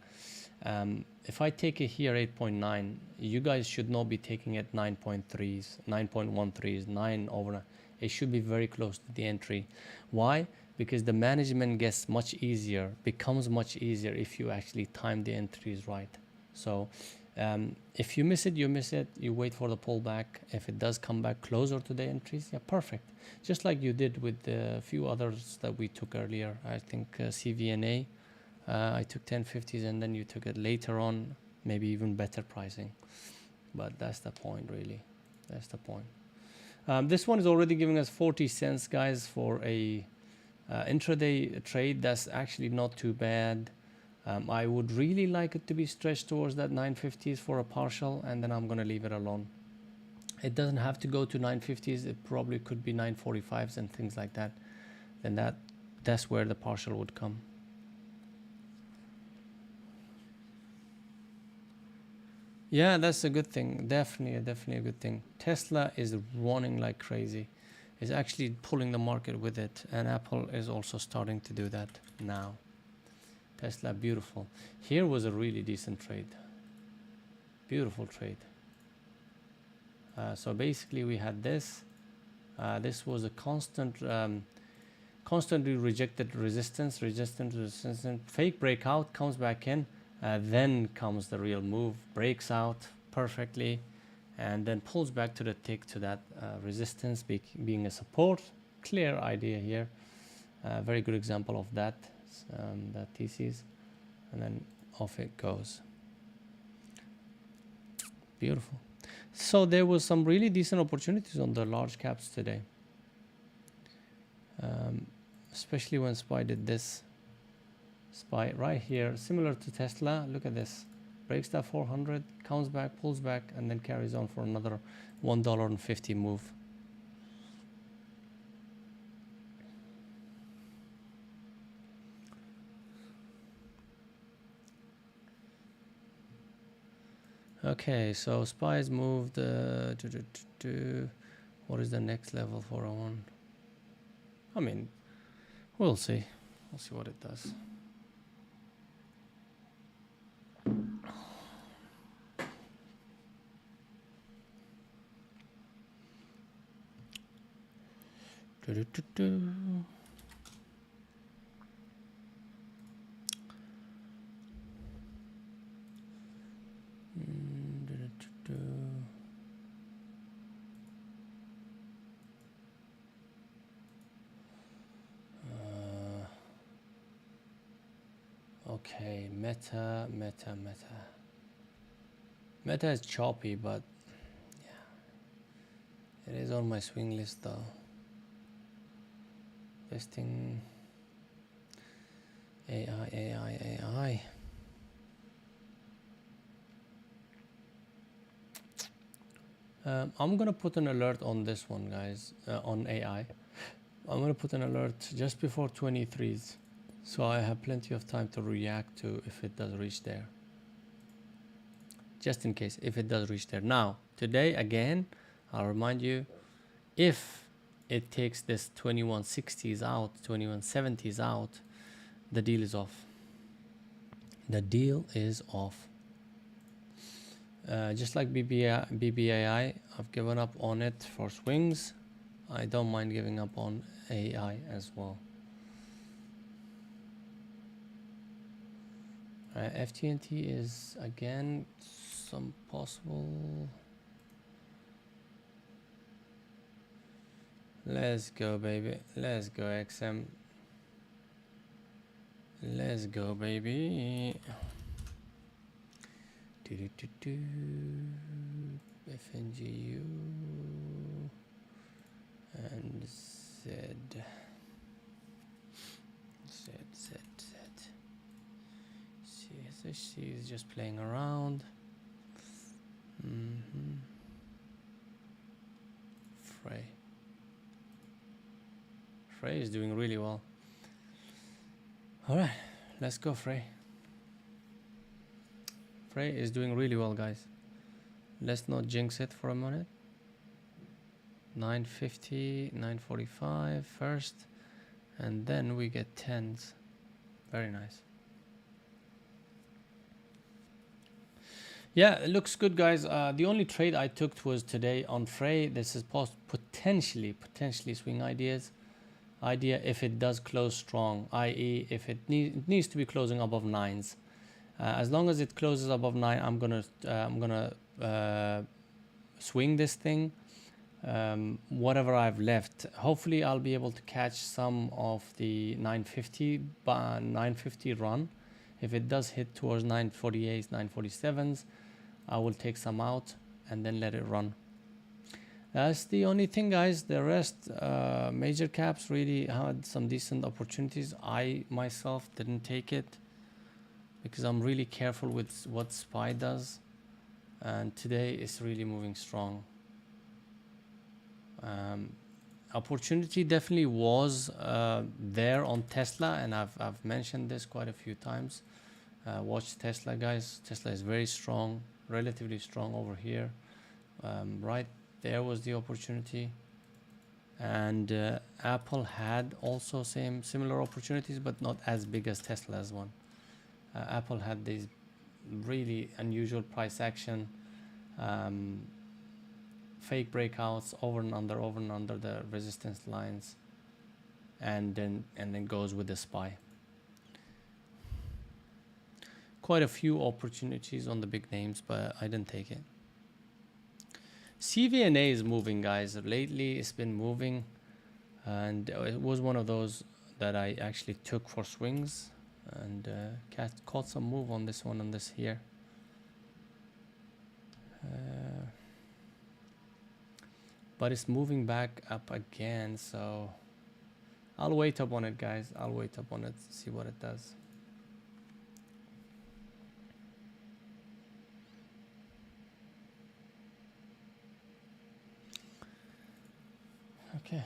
If I take it here 8.9, you guys should not be taking it 9.3s, 9.13s, 9 over. It should be very close to the entry. Why? Because the management gets much easier, becomes much easier if you actually time the entries right. So If you miss it, you miss it. You wait for the pullback. If it does come back closer to the entries, yeah, perfect. Just like you did with the few others that we took earlier. I think CVNA, I took 1050s and then you took it later on, maybe even better pricing. But that's the point, really. That's the point. This one is already giving us 40 cents, guys, for a intraday trade. That's actually not too bad. I would really like it to be stretched towards that 950s for a partial, and then I'm going to leave it alone. It doesn't have to go to 950s. It probably could be 945s and things like that. Then that's where the partial would come. Yeah, that's a good thing. Definitely a good thing. Tesla is running like crazy. It's actually pulling the market with it, and Apple is also starting to do that now. Tesla, beautiful. Here was a really decent trade. Beautiful trade. So basically we had this. This was a constantly rejected resistance, fake breakout, comes back in, then comes the real move, breaks out perfectly, and then pulls back to the tick to that resistance being a support. Clear idea here. Very good example of that thesis, and then off it goes. Beautiful. So there was some really decent opportunities on the large caps today, especially when SPY did this. SPY right here, similar to Tesla. Look at this. Breaks that 400, comes back, pulls back, and then carries on for another $1.50 move. Okay, so SPY's moved what is the next level for a one? I mean, we'll see. We'll see what it does. Okay, Meta. Meta is choppy, but yeah, it is on my swing list though. Investing AI. I'm gonna put an alert on this one, guys, on AI. I'm gonna put an alert just before 23s, so I have plenty of time to react to if it does reach there. Just in case, if it does reach there. Now, today, again, I'll remind you, if it takes this 2160s out, 2170s out, the deal is off. The deal is off. Just like BBAI, I've given up on it for swings. I don't mind giving up on AI as well. FTNT is again some possible. Let's go, baby. Let's go, XM. Let's go, baby. FNGU and Z. CSHC is just playing around. Frey is doing really well. All right, let's go, Frey. Frey is doing really well, guys. Let's not jinx it for a minute. 950, 945 first, and then we get 10s. Very nice. Yeah, it looks good, guys. The only trade I took was today on Frey. This is potentially swing idea if it does close strong, i.e. if it needs to be closing above 9s. As long as it closes above 9, I'm gonna swing this thing. Whatever I've left, hopefully I'll be able to catch some of the 950 run. If it does hit towards 948s, 947s, I will take some out and then let it run. That's the only thing, guys. The rest, major caps really had some decent opportunities. I myself didn't take it because I'm really careful with what SPY does, and today it's really moving strong. Opportunity definitely was there on Tesla, and I've mentioned this quite a few times. Watch Tesla, guys. Tesla is very strong, relatively strong over here. Right there was the opportunity, and Apple had also similar opportunities, but not as big as Tesla's one. Apple had these really unusual price action, fake breakouts over and under the resistance lines, and then goes with the SPY. Quite a few opportunities on the big names, but I didn't take it. CVNA is moving, guys. Lately it's been moving, and it was one of those that I actually took for swings, and caught some move on this one, on this here. But it's moving back up again, so I'll wait up on it, guys. I'll wait up on it, see what it does. Okay.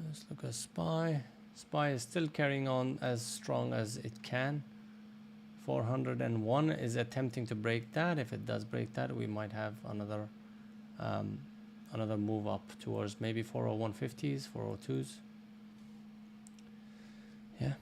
Let's look at SPY. SPY is still carrying on as strong as it can. 401 is attempting to break that. If it does break that, we might have another another move up towards maybe 401.50s, 402s. Yeah.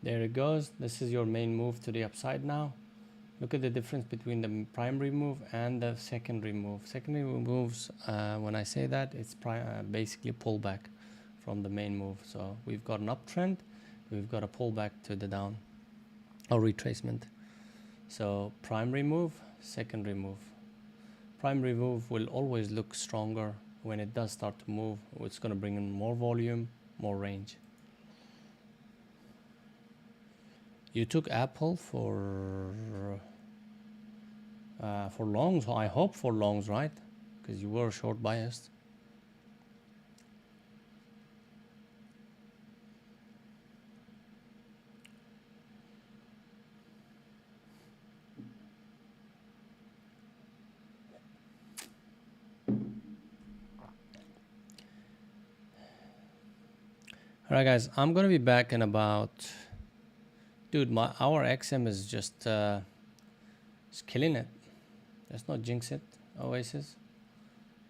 There it goes. This is your main move to the upside now. Look at the difference between the primary move and the secondary move. Secondary moves, when I say that, it's basically pullback from the main move. So we've got an uptrend, we've got a pullback to the down, or retracement. So primary move, secondary move. Primary move will always look stronger when it does start to move. It's going to bring in more volume, more range. You took Apple for longs. I hope for longs, right? Because you were short biased. All right, guys. I'm gonna be back in about. Dude, our XM is just killing it. Let's not jinx it. Oasis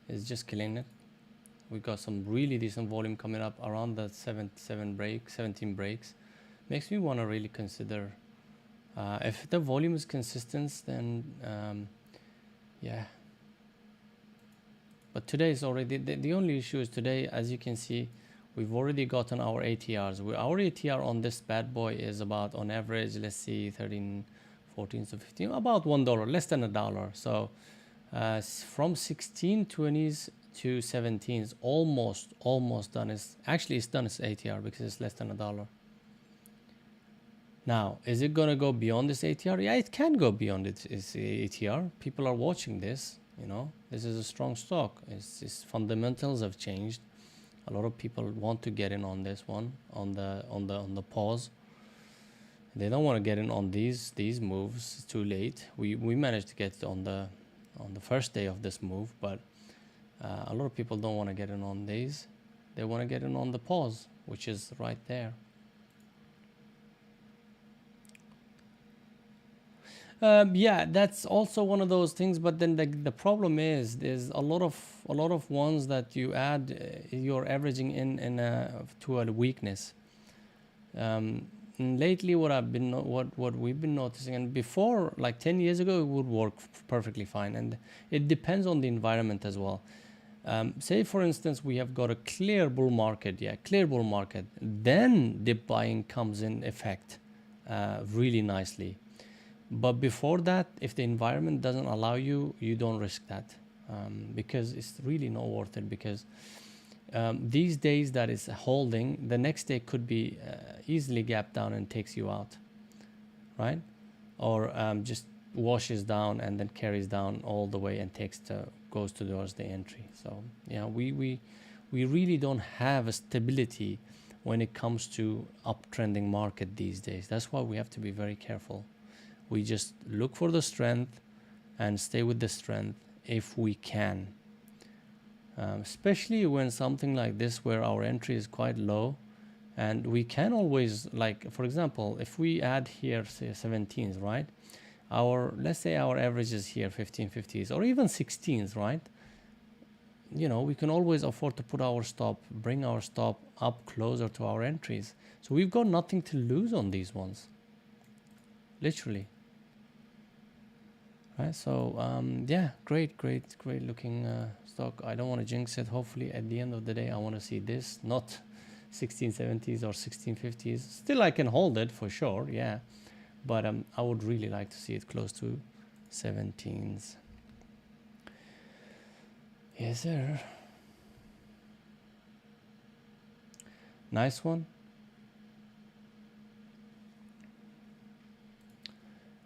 is just killing it. We got some really decent volume coming up around the 17 breaks. Makes me want to really consider if the volume is consistent, then yeah. but today is already the only issue is today, as you can see, we've already gotten our ATRs. Our ATR on this bad boy is about, on average, let's see, 13, 14 to 15, about $1, less than $1. So from 1620s to 17s, almost done. It's done its ATR because it's less than $1. Now, is it gonna go beyond this ATR? Yeah, it can go beyond its ATR. People are watching this. You know, this is a strong stock. Its fundamentals have changed. A lot of people want to get in on this one, on the pause. They don't want to get in on these moves. It's too late. We managed to get on the first day of this move, but a lot of people don't want to get in on these. They want to get in on the pause, which is right there. Yeah, that's also one of those things. But then the problem is there's a lot of ones that you add, you're averaging in to a weakness. Lately, what we've been noticing, and before, like 10 years ago, it would work perfectly fine, and it depends on the environment as well. Say for instance, we have got a clear bull market, then dip buying comes in effect really nicely. But before that, if the environment doesn't allow you, you don't risk that, because it's really not worth it. Because these days that is holding, the next day could be easily gap down and takes you out, right? Or just washes down and then carries down all the way and goes towards the entry. So yeah, we really don't have a stability when it comes to uptrending market these days. That's why we have to be very careful. We just look for the strength and stay with the strength if we can. Especially when something like this, where our entry is quite low, and we can always, like for example, if we add here say 17s, right? Let's say our average is here 1550s or even 16s, right? You know, we can always afford to put our stop, bring our stop up closer to our entries. So we've got nothing to lose on these ones, literally. Right, so yeah, great looking stock. I don't want to jinx it. Hopefully at the end of the day I want to see this, not 1670s or 1650s. Still I can hold it for sure, yeah, but I would really like to see it close to 17s. Yes sir. Nice one.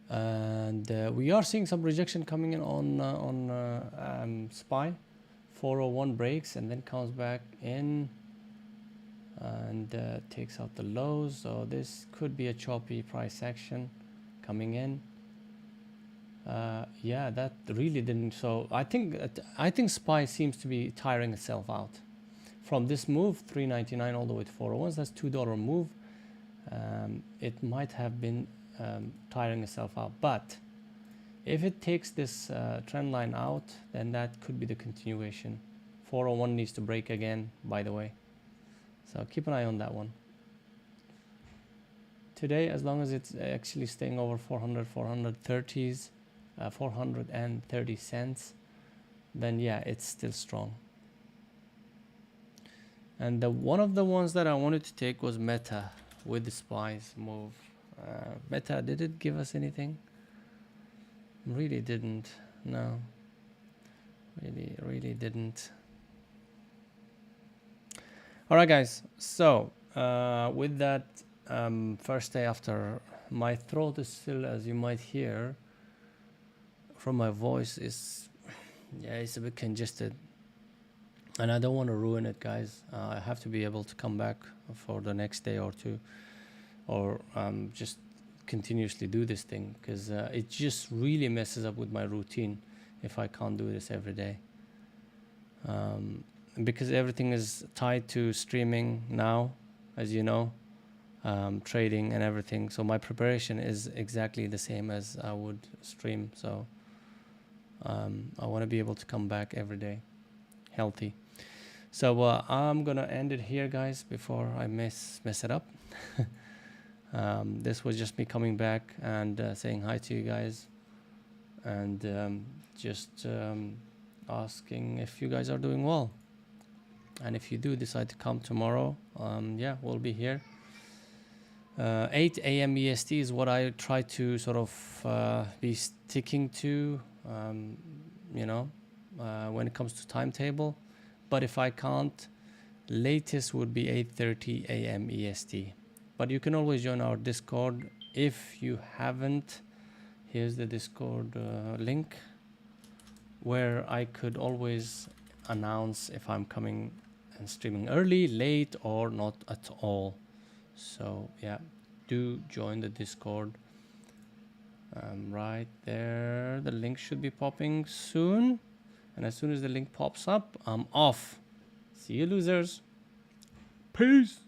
And we are seeing some rejection coming in on SPY. 401 breaks and then comes back in and takes out the lows. So this could be a choppy price action coming in. Yeah, that really didn't. So I think SPY seems to be tiring itself out from this move, 399 all the way to 401. That's $2 move. It might have been tiring itself out, but if it takes this trend line out, then that could be the continuation. 401 needs to break again, by the way, so keep an eye on that one. Today, as long as it's actually staying over 430s, 430 cents, then yeah, it's still strong. And one of the ones that I wanted to take was Meta with the SPY's move. Meta, did it give us anything? Really didn't. No, really didn't. All right guys, so with that, first day after, my throat is still, as you might hear from my voice, is it's a bit congested, and I don't want to ruin it, guys. I have to be able to come back for the next day or two, or just continuously do this thing, because it just really messes up with my routine if I can't do this every day, because everything is tied to streaming now, as you know, trading and everything. So my preparation is exactly the same as I would stream. So I want to be able to come back every day healthy. So I'm gonna end it here, guys, before I mess it up. This was just me coming back and saying hi to you guys, and just asking if you guys are doing well. And if you do decide to come tomorrow, yeah, we'll be here. 8 a.m. EST is what I try to sort of be sticking to, when it comes to timetable. But if I can't, latest would be 8:30 a.m. EST. But you can always join our Discord if you haven't. Here's the Discord link, where I could always announce if I'm coming and streaming early, late, or not at all. So yeah, do join the Discord. Right there, the link should be popping soon. And as soon as the link pops up, I'm off. See you, losers. Peace.